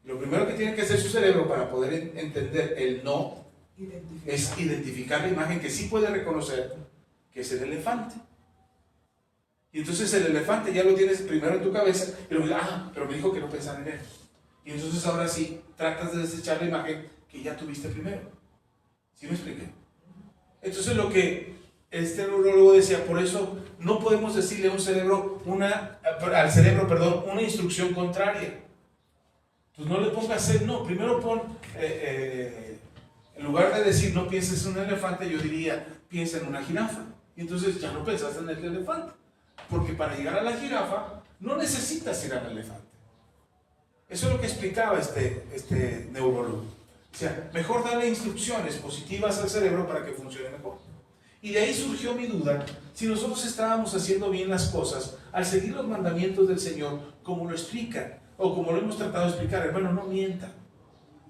Lo primero que tiene que hacer su cerebro para poder entender el no es identificar la imagen que sí puede reconocer, que es el elefante. Y entonces el elefante ya lo tienes primero en tu cabeza y luego dices, pero me dijo que no pensara en él. Y entonces ahora sí tratas de desechar la imagen que ya tuviste primero. ¿Sí me expliqué? Entonces lo que este neurólogo decía, por eso no podemos decirle a un cerebro al cerebro, una instrucción contraria. Entonces no le pongas el no, primero pon, en lugar de decir no pienses en un elefante, yo diría piensa en una jirafa. Y entonces ya no pensas en el elefante, porque para llegar a la jirafa no necesitas ir al elefante. Eso es lo que explicaba este neurólogo. O sea, mejor darle instrucciones positivas al cerebro para que funcione mejor. Y de ahí surgió mi duda, si nosotros estábamos haciendo bien las cosas al seguir los mandamientos del Señor, como lo explica, o como lo hemos tratado de explicar, hermano, no mienta,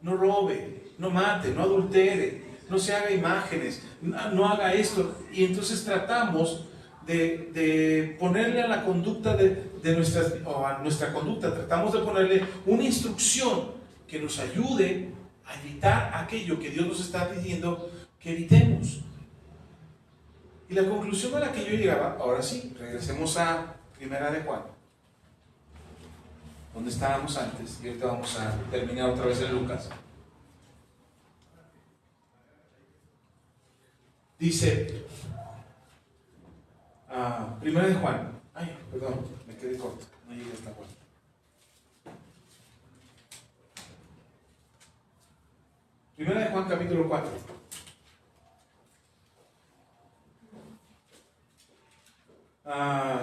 no robe, no mate, no adultere, no se haga imágenes, no haga esto. Y entonces tratamos de ponerle a la conducta o a nuestra conducta, tratamos de ponerle una instrucción que nos ayude a evitar aquello que Dios nos está diciendo que evitemos. Y la conclusión a la que yo llegaba, ahora sí, regresemos a Primera de Juan, donde estábamos antes, y ahorita vamos a terminar otra vez en Lucas. Dice, Primera de Juan, perdón, me quedé corto, no llegué hasta Juan. Primera de Juan, capítulo 4.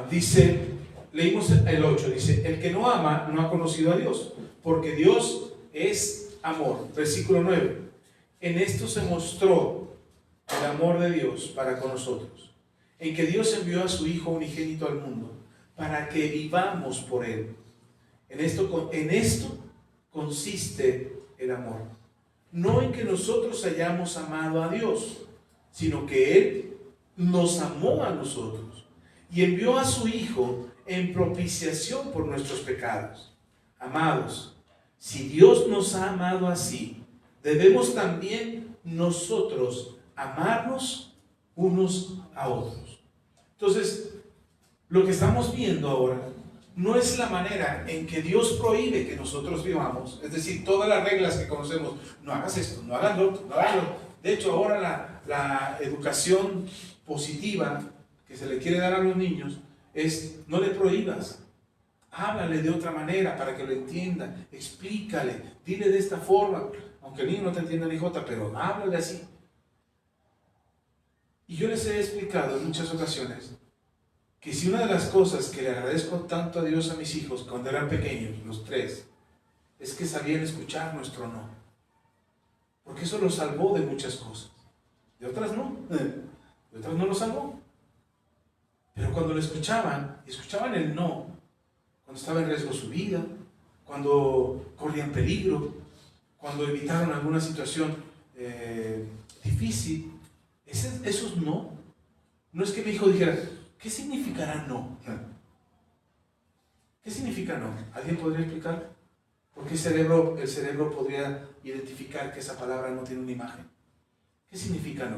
Dice, leímos el 8, dice, el que no ama no ha conocido a Dios, porque Dios es amor. Versículo 9, en esto se mostró el amor de Dios para con nosotros, en que Dios envió a su Hijo unigénito al mundo, para que vivamos por Él. En esto consiste el amor. No en que nosotros hayamos amado a Dios, sino que Él nos amó a nosotros y envió a su Hijo en propiciación por nuestros pecados. Amados, si Dios nos ha amado así, debemos también nosotros amarnos unos a otros. Entonces, lo que estamos viendo ahora no es la manera en que Dios prohíbe que nosotros vivamos, es decir, todas las reglas que conocemos, no hagas esto, no hagas lo otro, no hagas lo otro. De hecho, ahora la educación positiva que se le quiere dar a los niños es, no le prohíbas, háblale de otra manera para que lo entienda, explícale, dile de esta forma, aunque el niño no te entienda ni jota, pero háblale así. Y yo les he explicado en muchas ocasiones que si una de las cosas que le agradezco tanto a Dios a mis hijos cuando eran pequeños, los tres, es que sabían escuchar nuestro no. Porque eso los salvó de muchas cosas. De otras no. De otras no los salvó. Pero cuando lo escuchaban el no, cuando estaba en riesgo su vida, cuando corrían peligro, cuando evitaron alguna situación difícil, esos no. No es que mi hijo dijera, ¿qué significará no? ¿Qué significa no? ¿Alguien podría explicar? Porque el cerebro podría identificar que esa palabra no tiene una imagen. ¿Qué significa no?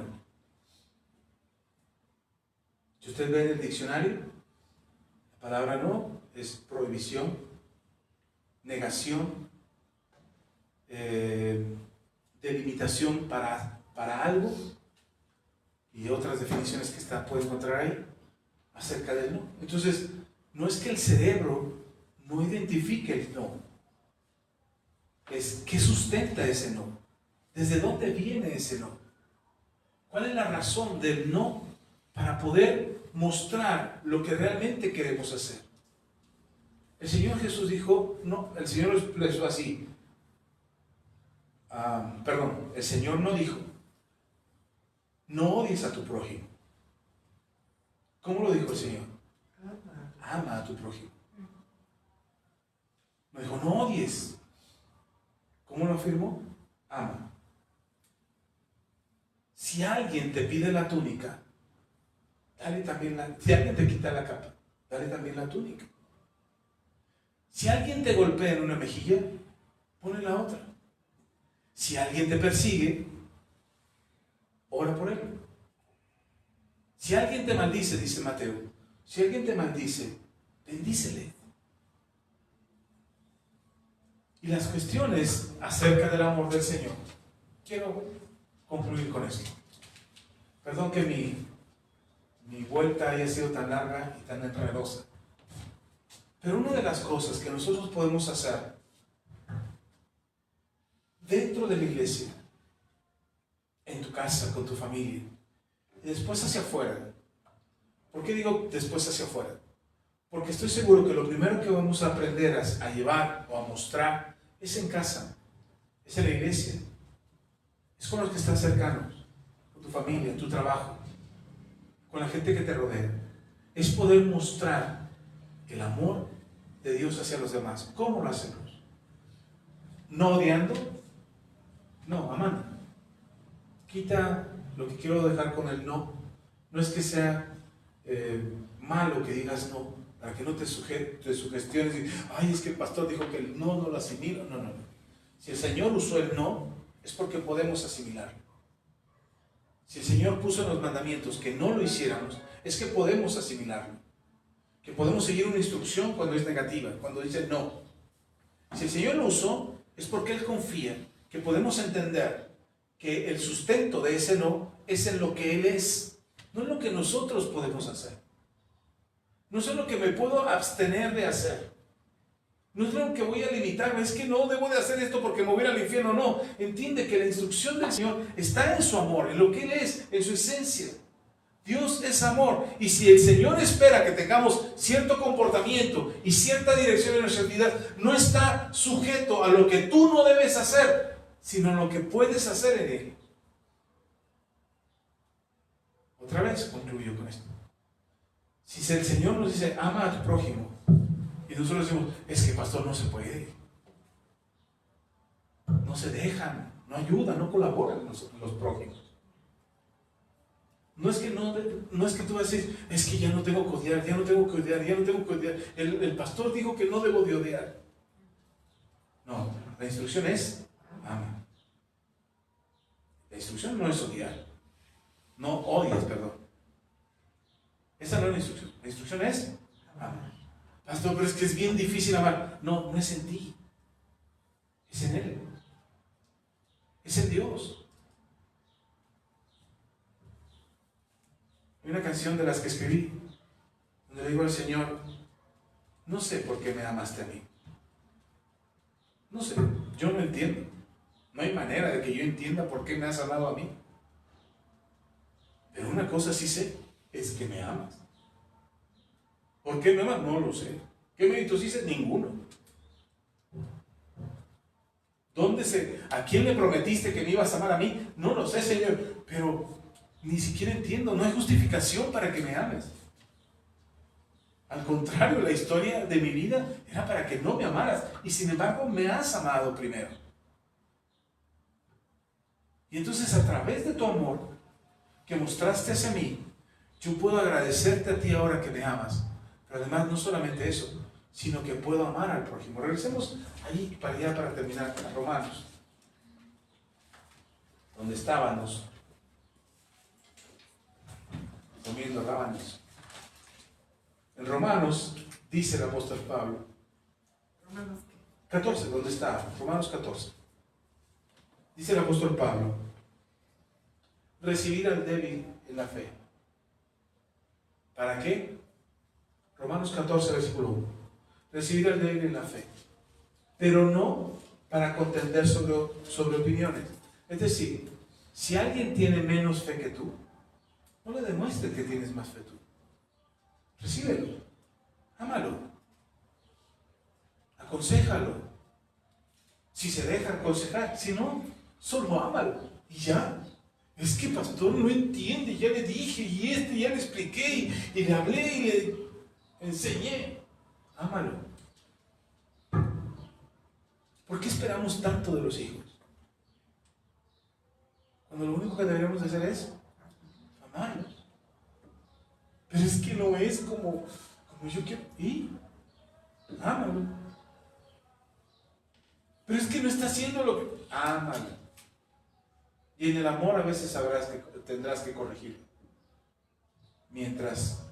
Si usted ve en el diccionario, la palabra no es prohibición, negación, delimitación para algo, y otras definiciones que puede encontrar ahí acerca del no. Entonces, no es que el cerebro no identifique el no, es qué sustenta ese no, desde dónde viene ese no, cuál es la razón del no para poder mostrar lo que realmente queremos hacer. El Señor Jesús dijo, no, el Señor lo expresó así, el Señor no dijo, no odies a tu prójimo. ¿Cómo lo dijo el Señor? Ama a tu prójimo. No dijo, no odies. ¿Cómo lo afirmó? Ama. Si alguien te pide la túnica, dale también si alguien te quita la capa, dale también la túnica. Si alguien te golpea en una mejilla, ponle la otra. Si alguien te persigue, ora por él. Si alguien te maldice, dice Mateo, si alguien te maldice, bendícele. Y las cuestiones acerca del amor del Señor, quiero concluir con esto. Perdón que mi vuelta haya sido tan larga y tan enredosa. Pero una de las cosas que nosotros podemos hacer dentro de la iglesia, en tu casa, con tu familia, y después hacia afuera. ¿Por qué digo después hacia afuera? Porque estoy seguro que lo primero que vamos a aprender a llevar o a mostrar es en casa, es en la iglesia, es con los que están cercanos, con tu familia, en tu trabajo, con la gente que te rodea. Es poder mostrar el amor de Dios hacia los demás. ¿Cómo lo hacemos? No odiando, no, amando. Quita lo que quiero dejar con el no. No es que sea malo que digas no, para que no te sugestiones y, ay, es que el pastor dijo que el no lo asimilo. No, no, no. Si el Señor usó el no, es porque podemos asimilarlo. Si el Señor puso en los mandamientos que no lo hiciéramos, es que podemos asimilarlo. Que podemos seguir una instrucción cuando es negativa, cuando dice no. Si el Señor lo usó, es porque Él confía que podemos entender que el sustento de ese no es en lo que Él es, no en lo que nosotros podemos hacer. No es en lo que me puedo abstener de hacer. No es lo que voy a limitarme, es que no debo de hacer esto porque me voy al infierno. No, entiende que la instrucción del Señor está en su amor, en lo que Él es, en su esencia. Dios es amor, y si el Señor espera que tengamos cierto comportamiento y cierta dirección en nuestra vida, no está sujeto a lo que tú no debes hacer, sino a lo que puedes hacer en Él. Otra vez concluyo con esto. Si el Señor nos dice, ama a tu prójimo, y nosotros decimos, es que pastor no se puede, no se dejan, no ayudan, no colaboran los prójimos. No es que tú vas a decir, es que ya no tengo que odiar, ya no tengo que odiar, ya no tengo que odiar. El pastor dijo que no debo de odiar. No, la instrucción es, ama. La instrucción no es odiar. No odies, perdón. Esa no es la instrucción. La instrucción es, ama. Pastor, pero es que es bien difícil amar. No, no es en ti. Es en Él. Es en Dios. Hay una canción de las que escribí, donde le digo al Señor, no sé por qué me amaste a mí. No sé, yo no entiendo. No hay manera de que yo entienda por qué me has amado a mí. Pero una cosa sí sé, es que me amas. ¿Por qué me amas? No lo sé. ¿Qué méritos hice? Ninguno. ¿A quién le prometiste que me ibas a amar a mí? No lo sé, Señor, pero ni siquiera entiendo, no hay justificación para que me ames. Al contrario, la historia de mi vida era para que no me amaras, y sin embargo me has amado primero. Y entonces, a través de tu amor que mostraste hacia mí, yo puedo agradecerte a ti ahora que me amas. Pero además, no solamente eso, sino que puedo amar al prójimo. Regresemos ahí para terminar, a Romanos, donde estábamos comiendo rábanos. En Romanos dice el apóstol Pablo, ¿Romanos 14, ¿dónde está? Romanos 14. Dice el apóstol Pablo, recibir al débil en la fe. ¿Para qué? Romanos 14, versículo 1. Recibir al débil en la fe. Pero no para contender sobre opiniones. Es decir, si alguien tiene menos fe que tú, no le demuestres que tienes más fe tú. Recíbelo, ámalo, aconséjalo. Si se deja aconsejar, si no, solo ámalo y ya. Es que pastor no entiende, ya le dije y ya le expliqué y le hablé y le enseñé. Ámalo. ¿Por qué esperamos tanto de los hijos? Cuando lo único que deberíamos hacer es amarlos. Pero es que no es como yo quiero. ¿Y? Ámalo. Pero es que no está haciendo lo que... Ámalo. Y en el amor a veces tendrás que corregir. Mientras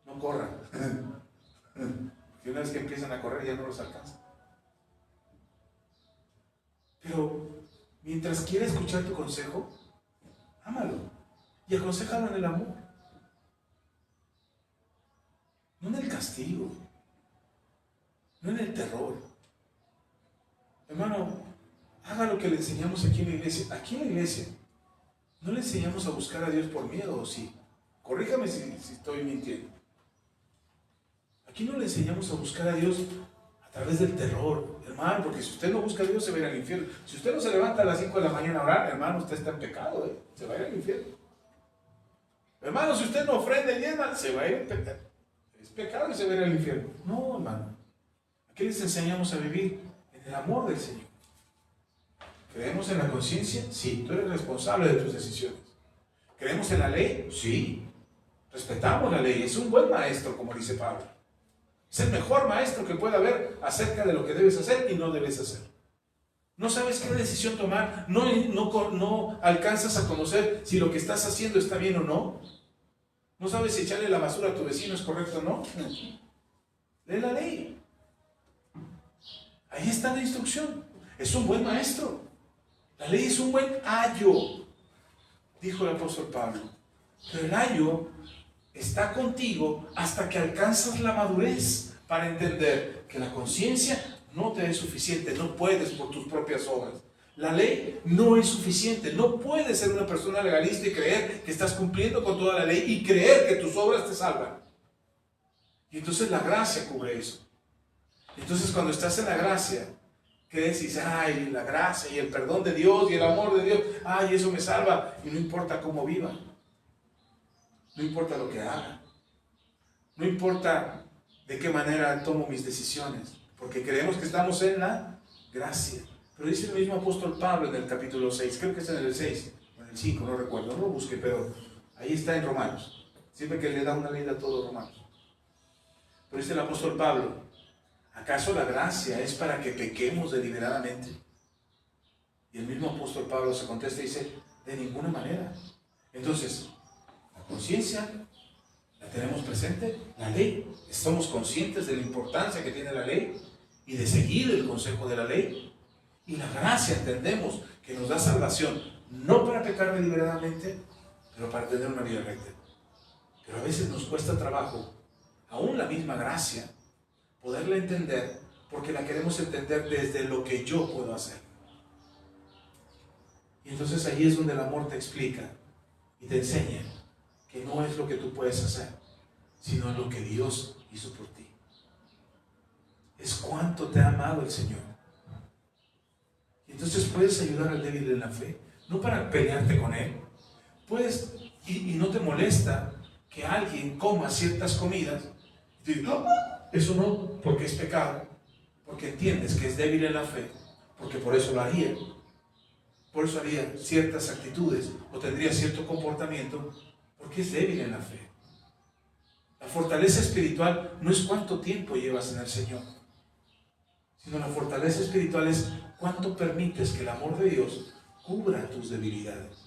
no corran. Porque una vez que empiezan a correr ya no los alcanzan. Pero mientras quiera escuchar tu consejo, ámalo. Y aconséjalo en el amor. No en el castigo, no en el terror. Hermano, haga lo que le enseñamos aquí en la iglesia. Aquí en la iglesia no le enseñamos a buscar a Dios por miedo, ¿o sí? Corríjame si estoy mintiendo. Aquí no le enseñamos a buscar a Dios a través del terror, hermano, porque si usted no busca a Dios se va a ir al infierno. Si usted no se levanta a las 5 de la mañana a orar, hermano, usted está en pecado, se va a ir al infierno. Hermano, si usted no ofrenda y diezma, se va a ir en pecado. Es pecado y se va a ir al infierno. No, hermano. Aquí les enseñamos a vivir en el amor del Señor. ¿Creemos en la conciencia? Sí, tú eres responsable de tus decisiones. ¿Creemos en la ley? Sí. Respetamos la ley, es un buen maestro, como dice Pablo. Es el mejor maestro que pueda haber acerca de lo que debes hacer y no debes hacer. No sabes qué decisión tomar, no alcanzas a conocer si lo que estás haciendo está bien o no. No sabes si echarle la basura a tu vecino es correcto o no. Lee la ley. Ahí está la instrucción. Es un buen maestro. La ley es un buen ayo, dijo el apóstol Pablo. Pero el ayo está contigo hasta que alcanzas la madurez para entender que la conciencia no te es suficiente, no puedes por tus propias obras. La ley no es suficiente, no puedes ser una persona legalista y creer que estás cumpliendo con toda la ley y creer que tus obras te salvan. Y entonces la gracia cubre eso. Entonces cuando estás en la gracia, crees y dices, ay, la gracia y el perdón de Dios y el amor de Dios, ay, eso me salva, y no importa cómo viva. No importa lo que haga. No importa de qué manera tomo mis decisiones. Porque creemos que estamos en la gracia. Pero dice el mismo apóstol Pablo en el capítulo 6. Creo que es en el 6 o en el 5, no recuerdo. No lo busqué, pero ahí está en Romanos. Siempre que le da una leída a todos Romanos. Pero dice el apóstol Pablo, ¿acaso la gracia es para que pequemos deliberadamente? Y el mismo apóstol Pablo se contesta y dice, de ninguna manera. Entonces, la conciencia la tenemos presente, la ley, estamos conscientes de la importancia que tiene la ley y de seguir el consejo de la ley. Y la gracia entendemos que nos da salvación, no para pecar deliberadamente, pero para tener una vida recta. Pero a veces nos cuesta trabajo, aún la misma gracia, poderla entender, porque la queremos entender desde lo que yo puedo hacer. Y entonces ahí es donde el amor te explica y te enseña que no es lo que tú puedes hacer, sino lo que Dios hizo por ti. Es cuánto te ha amado el Señor. Y entonces puedes ayudar al débil en la fe, no para pelearte con él. Puedes, y no te molesta que alguien coma ciertas comidas y te digas, no, eso no, porque es pecado, porque entiendes que es débil en la fe, porque por eso lo haría. Por eso haría ciertas actitudes o tendría cierto comportamiento, porque es débil en la fe. La fortaleza espiritual no es cuánto tiempo llevas en el Señor, sino la fortaleza espiritual es cuánto permites que el amor de Dios cubra tus debilidades.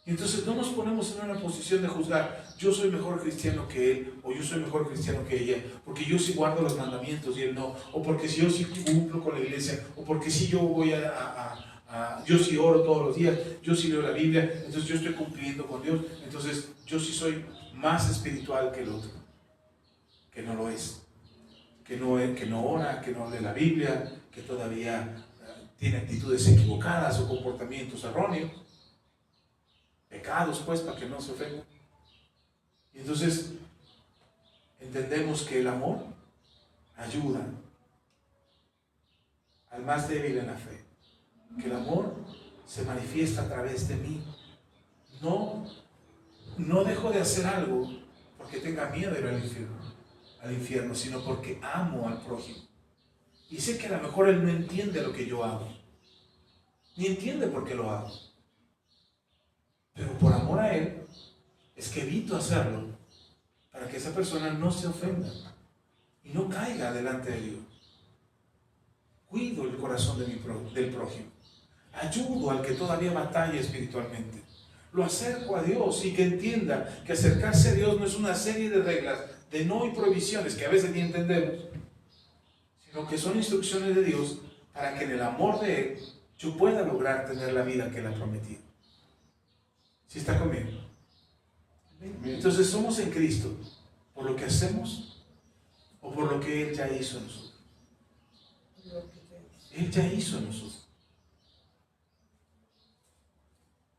Y entonces no nos ponemos en una posición de juzgar, yo soy mejor cristiano que él, o yo soy mejor cristiano que ella, porque yo sí guardo los mandamientos y él no, o porque si yo sí cumplo con la iglesia, o porque si yo voy yo sí oro todos los días, yo sí leo la Biblia, entonces yo estoy cumpliendo con Dios, entonces yo sí soy más espiritual que el otro, que no lo es, que no ora, que no lee la Biblia, que todavía tiene actitudes equivocadas o comportamientos erróneos, pecados pues, para que no se ofendan. Y entonces entendemos que el amor ayuda al más débil en la fe, que el amor se manifiesta a través de mí. No dejo de hacer algo porque tenga miedo de ir al infierno, sino porque amo al prójimo. Y sé que a lo mejor él no entiende lo que yo hago, ni entiende por qué lo hago. Pero por amor a él, es que evito hacerlo, para que esa persona no se ofenda y no caiga delante de Dios. Cuido el corazón del prójimo. Ayudo al que todavía batalla espiritualmente. Lo acerco a Dios y que entienda que acercarse a Dios no es una serie de reglas de no y prohibiciones que a veces ni entendemos, sino que son instrucciones de Dios para que en el amor de Él yo pueda lograr tener la vida que Él ha prometido. ¿Sí está conmigo? Entonces somos en Cristo por lo que hacemos o por lo que Él ya hizo en nosotros. Él ya hizo en nosotros.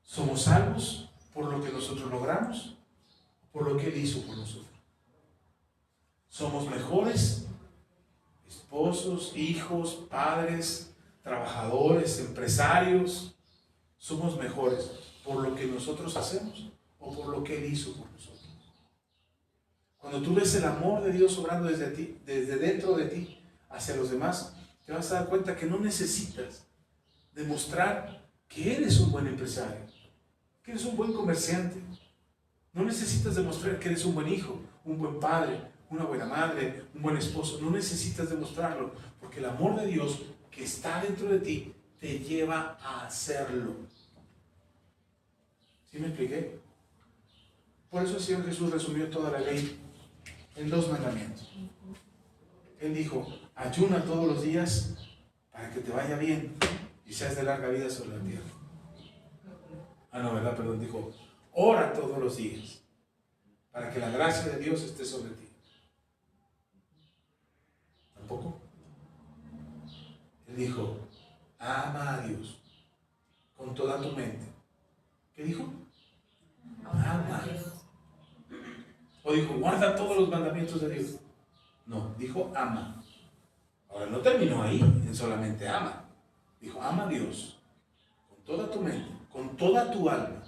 Somos salvos por lo que nosotros logramos, por lo que Él hizo por nosotros. Somos mejores esposos, hijos, padres, trabajadores, empresarios. Somos mejores por lo que nosotros hacemos o por lo que Él hizo por nosotros. Cuando tú ves el amor de Dios obrando desde dentro de ti hacia los demás, te vas a dar cuenta que no necesitas demostrar que eres un buen empresario, que eres un buen comerciante, No necesitas demostrar que eres un buen hijo, un buen padre, una buena madre, un buen esposo. No necesitas demostrarlo, porque el amor de Dios que está dentro de ti te lleva a hacerlo. ¿Sí me expliqué? Por eso el Señor Jesús resumió toda la ley en 2 mandamientos. Él dijo: ayuna todos los días para que te vaya bien y seas de larga vida sobre la tierra. No, ¿verdad? Perdón, dijo: ora todos los días para que la gracia de Dios esté sobre ti. ¿Tampoco? Él dijo: ama a Dios con toda tu mente. ¿Qué dijo? Ama. O dijo: guarda todos los mandamientos de Dios. No, dijo: ama. Ahora no terminó ahí en solamente ama. Dijo: ama a Dios con toda tu mente, con toda tu alma,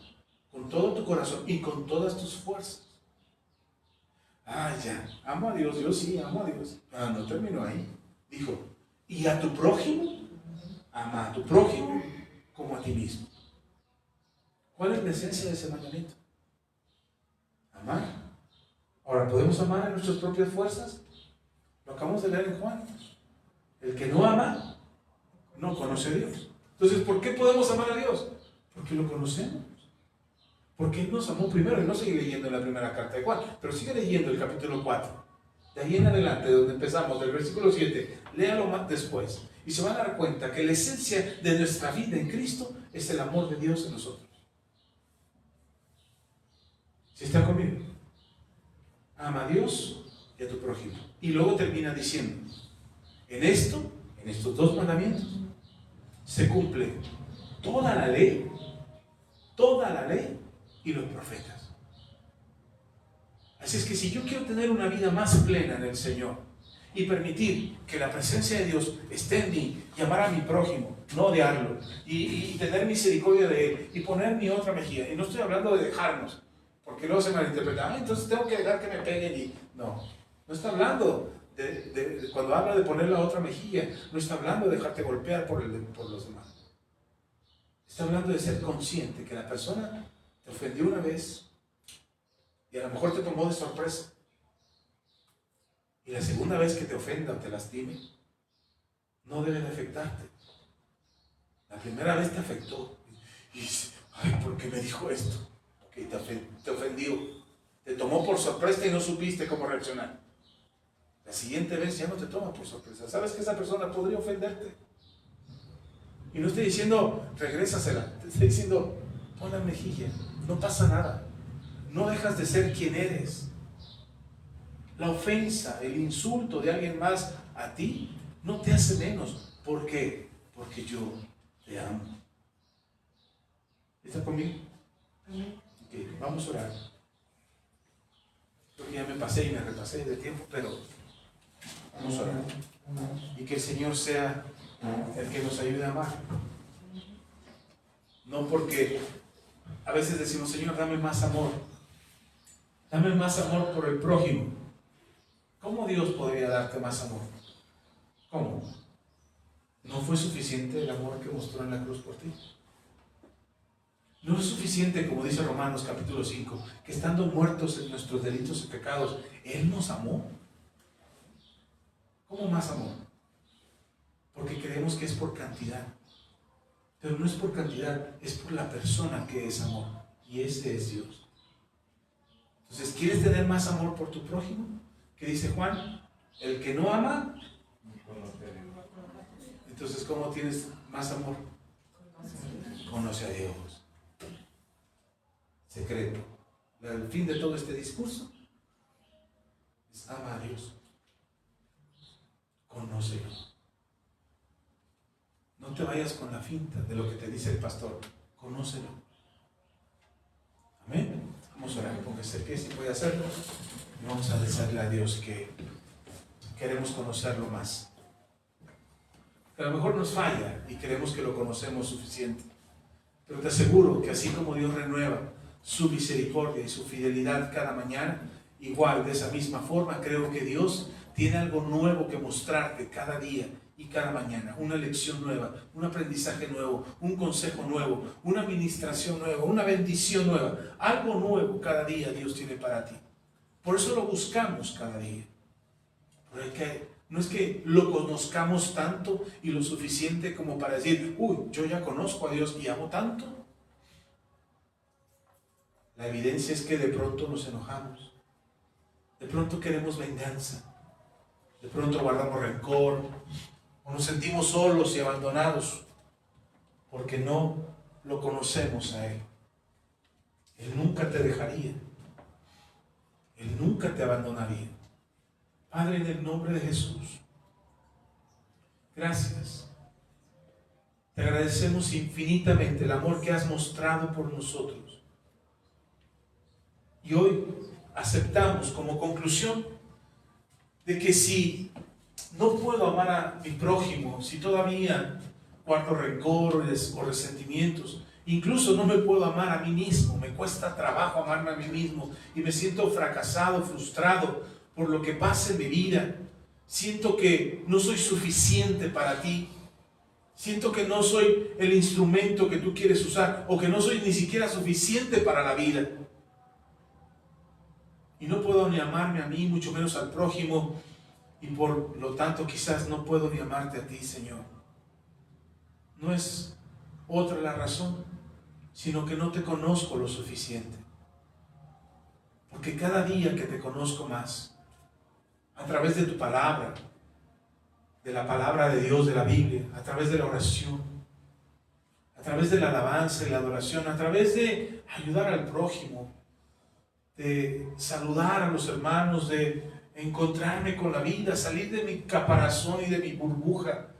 con todo tu corazón y con todas tus fuerzas. Ya, amo a Dios, yo sí amo a Dios. No terminó ahí. Dijo: y a tu prójimo, ama a tu prójimo como a ti mismo. ¿Cuál es la esencia de ese mandamiento? Amar. Ahora, ¿podemos amar en nuestras propias fuerzas? Lo acabamos de leer en Juan. El que no ama, no conoce a Dios. Entonces, ¿por qué podemos amar a Dios? Porque lo conocemos. Porque Él nos amó primero. Y no sigue leyendo en la primera carta de Juan, pero sigue leyendo el capítulo 4. De ahí en adelante, de donde empezamos, del versículo 7, léalo más después. Y se van a dar cuenta que la esencia de nuestra vida en Cristo es el amor de Dios en nosotros. ¿Sí están conmigo? Ama a Dios y a tu prójimo. Y luego termina diciendo: en estos 2 mandamientos, se cumple toda la ley y los profetas. Así es que si yo quiero tener una vida más plena en el Señor y permitir que la presencia de Dios esté en mí y amar a mi prójimo, no odiarlo, y tener misericordia de él y poner mi otra mejilla, y no estoy hablando de dejarnos, porque luego se malinterpreta: entonces tengo que dejar que me peguen, y no está hablando de cuando habla de poner la otra mejilla, no está hablando de dejarte golpear por los demás. Está hablando de ser consciente que la persona te ofendió una vez y a lo mejor te tomó de sorpresa, y la segunda vez que te ofenda o te lastime no debe de afectarte. La primera vez te afectó y dices: ¿por qué me dijo esto? Porque te ofendió, te tomó por sorpresa y no supiste cómo reaccionar. La siguiente vez ya no te toma por sorpresa. Sabes que esa persona podría ofenderte. Y no estoy diciendo regrésasela, te estoy diciendo: pon la mejilla, no pasa nada. No dejas de ser quien eres. La ofensa, el insulto de alguien más a ti no te hace menos. ¿Por qué? Porque yo te amo. ¿Está conmigo? Ok, vamos a orar. Porque ya me pasé y me repasé de tiempo, pero vamos a orar. Y que el Señor sea el que nos ayude a amar. No porque a veces decimos: Señor, dame más amor. Dame más amor por el prójimo. ¿Cómo Dios podría darte más amor? ¿Cómo? ¿No fue suficiente el amor que mostró en la cruz por ti? No es suficiente, como dice Romanos capítulo 5, que estando muertos en nuestros delitos y pecados, Él nos amó. ¿Cómo más amor? Porque creemos que es por cantidad. Pero no es por cantidad, es por la persona que es amor. Y ese es Dios. Entonces, ¿quieres tener más amor por tu prójimo? ¿Qué dice Juan? El que no ama. Entonces, ¿cómo tienes más amor? Conoce a Dios. Secreto. El fin de todo este discurso es: ama a Dios. Conócelo. No te vayas con la finta de lo que te dice el pastor. Conócelo. Amén. Vamos a orar. Póngase de pie si puede hacerlo. Y vamos a decirle a Dios que queremos conocerlo más. Que a lo mejor nos falla y creemos que lo conocemos suficiente. Pero te aseguro que así como Dios renueva su misericordia y su fidelidad cada mañana, igual de esa misma forma creo que Dios tiene algo nuevo que mostrarte cada día y cada mañana, una lección nueva, un aprendizaje nuevo, un consejo nuevo, una administración nueva, una bendición nueva, algo nuevo cada día Dios tiene para ti. Por eso lo buscamos cada día. Porque no es que lo conozcamos tanto y lo suficiente como para decir, uy, yo ya conozco a Dios y amo tanto. La evidencia es que de pronto nos enojamos, de pronto queremos venganza, de pronto guardamos rencor, o nos sentimos solos y abandonados, porque no lo conocemos a Él. Él nunca te dejaría, Él nunca te abandonaría. Padre, en el nombre de Jesús, gracias. Te agradecemos infinitamente el amor que has mostrado por nosotros. Y hoy aceptamos como conclusión de que si no puedo amar a mi prójimo, si todavía guardo rencores o resentimientos, incluso no me puedo amar a mí mismo, me cuesta trabajo amarme a mí mismo y me siento fracasado, frustrado por lo que pasa en mi vida, siento que no soy suficiente para ti, siento que no soy el instrumento que tú quieres usar o que no soy ni siquiera suficiente para la vida. Y no puedo ni amarme a mí, mucho menos al prójimo, y por lo tanto quizás no puedo ni amarte a ti, Señor. No es otra la razón, sino que no te conozco lo suficiente. Porque cada día que te conozco más, a través de tu palabra, de la palabra de Dios, de la Biblia, a través de la oración, a través de la alabanza y la adoración, a través de ayudar al prójimo, de saludar a los hermanos, de encontrarme con la vida, salir de mi caparazón y de mi burbuja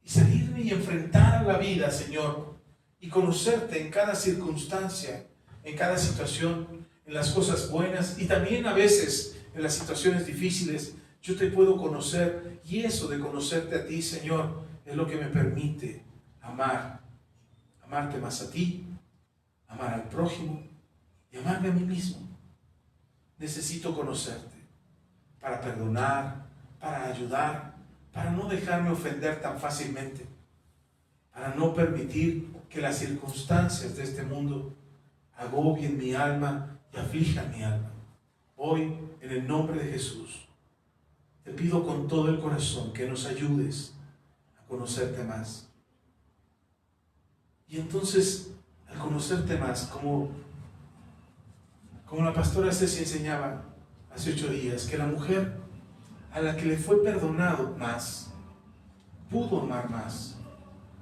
y salirme y enfrentar a la vida, Señor, y conocerte en cada circunstancia, en cada situación, en las cosas buenas y también a veces en las situaciones difíciles. Yo te puedo conocer y eso de conocerte a ti, Señor, es lo que me permite amarte más a ti, amar al prójimo y amarme a mí mismo. Necesito conocerte para perdonar, para ayudar, para no dejarme ofender tan fácilmente, para no permitir que las circunstancias de este mundo agobien mi alma y aflijan mi alma. Hoy, en el nombre de Jesús, te pido con todo el corazón que nos ayudes a conocerte más. Y entonces, al conocerte más, como la pastora Ceci enseñaba hace 8 días, que la mujer a la que le fue perdonado más, pudo amar más,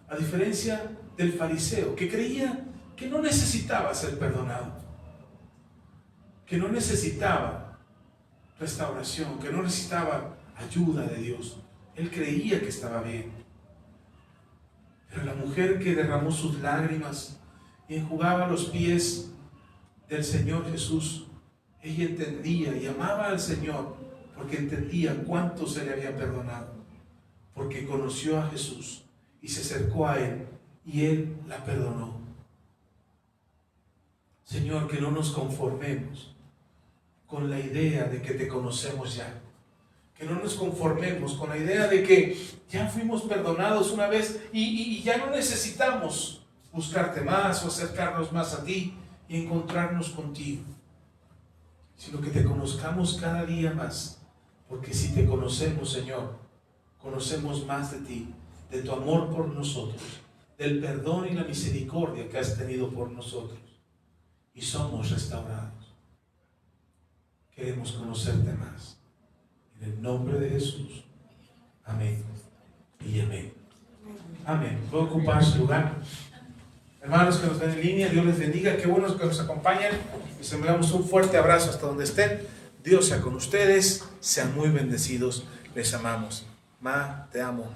a diferencia del fariseo, que creía que no necesitaba ser perdonado, que no necesitaba restauración, que no necesitaba ayuda de Dios. Él creía que estaba bien. Pero la mujer que derramó sus lágrimas y enjugaba los pies del Señor Jesús, ella entendía y amaba al Señor porque entendía cuánto se le había perdonado, porque conoció a Jesús y se acercó a Él y Él la perdonó. Señor, que no nos conformemos con la idea de que te conocemos ya, que no nos conformemos con la idea de que ya fuimos perdonados una vez y ya no necesitamos buscarte más o acercarnos más a ti y encontrarnos contigo, sino que te conozcamos cada día más, porque si te conocemos, Señor, conocemos más de ti, de tu amor por nosotros, del perdón y la misericordia que has tenido por nosotros, y somos restaurados. Queremos conocerte más. En el nombre de Jesús. Amén y amén. Amén. Puedo ocupar su lugar. Hermanos que nos ven en línea, Dios les bendiga. Qué bueno que nos acompañan. Les enviamos un fuerte abrazo hasta donde estén. Dios sea con ustedes. Sean muy bendecidos. Les amamos. Ma, te amo.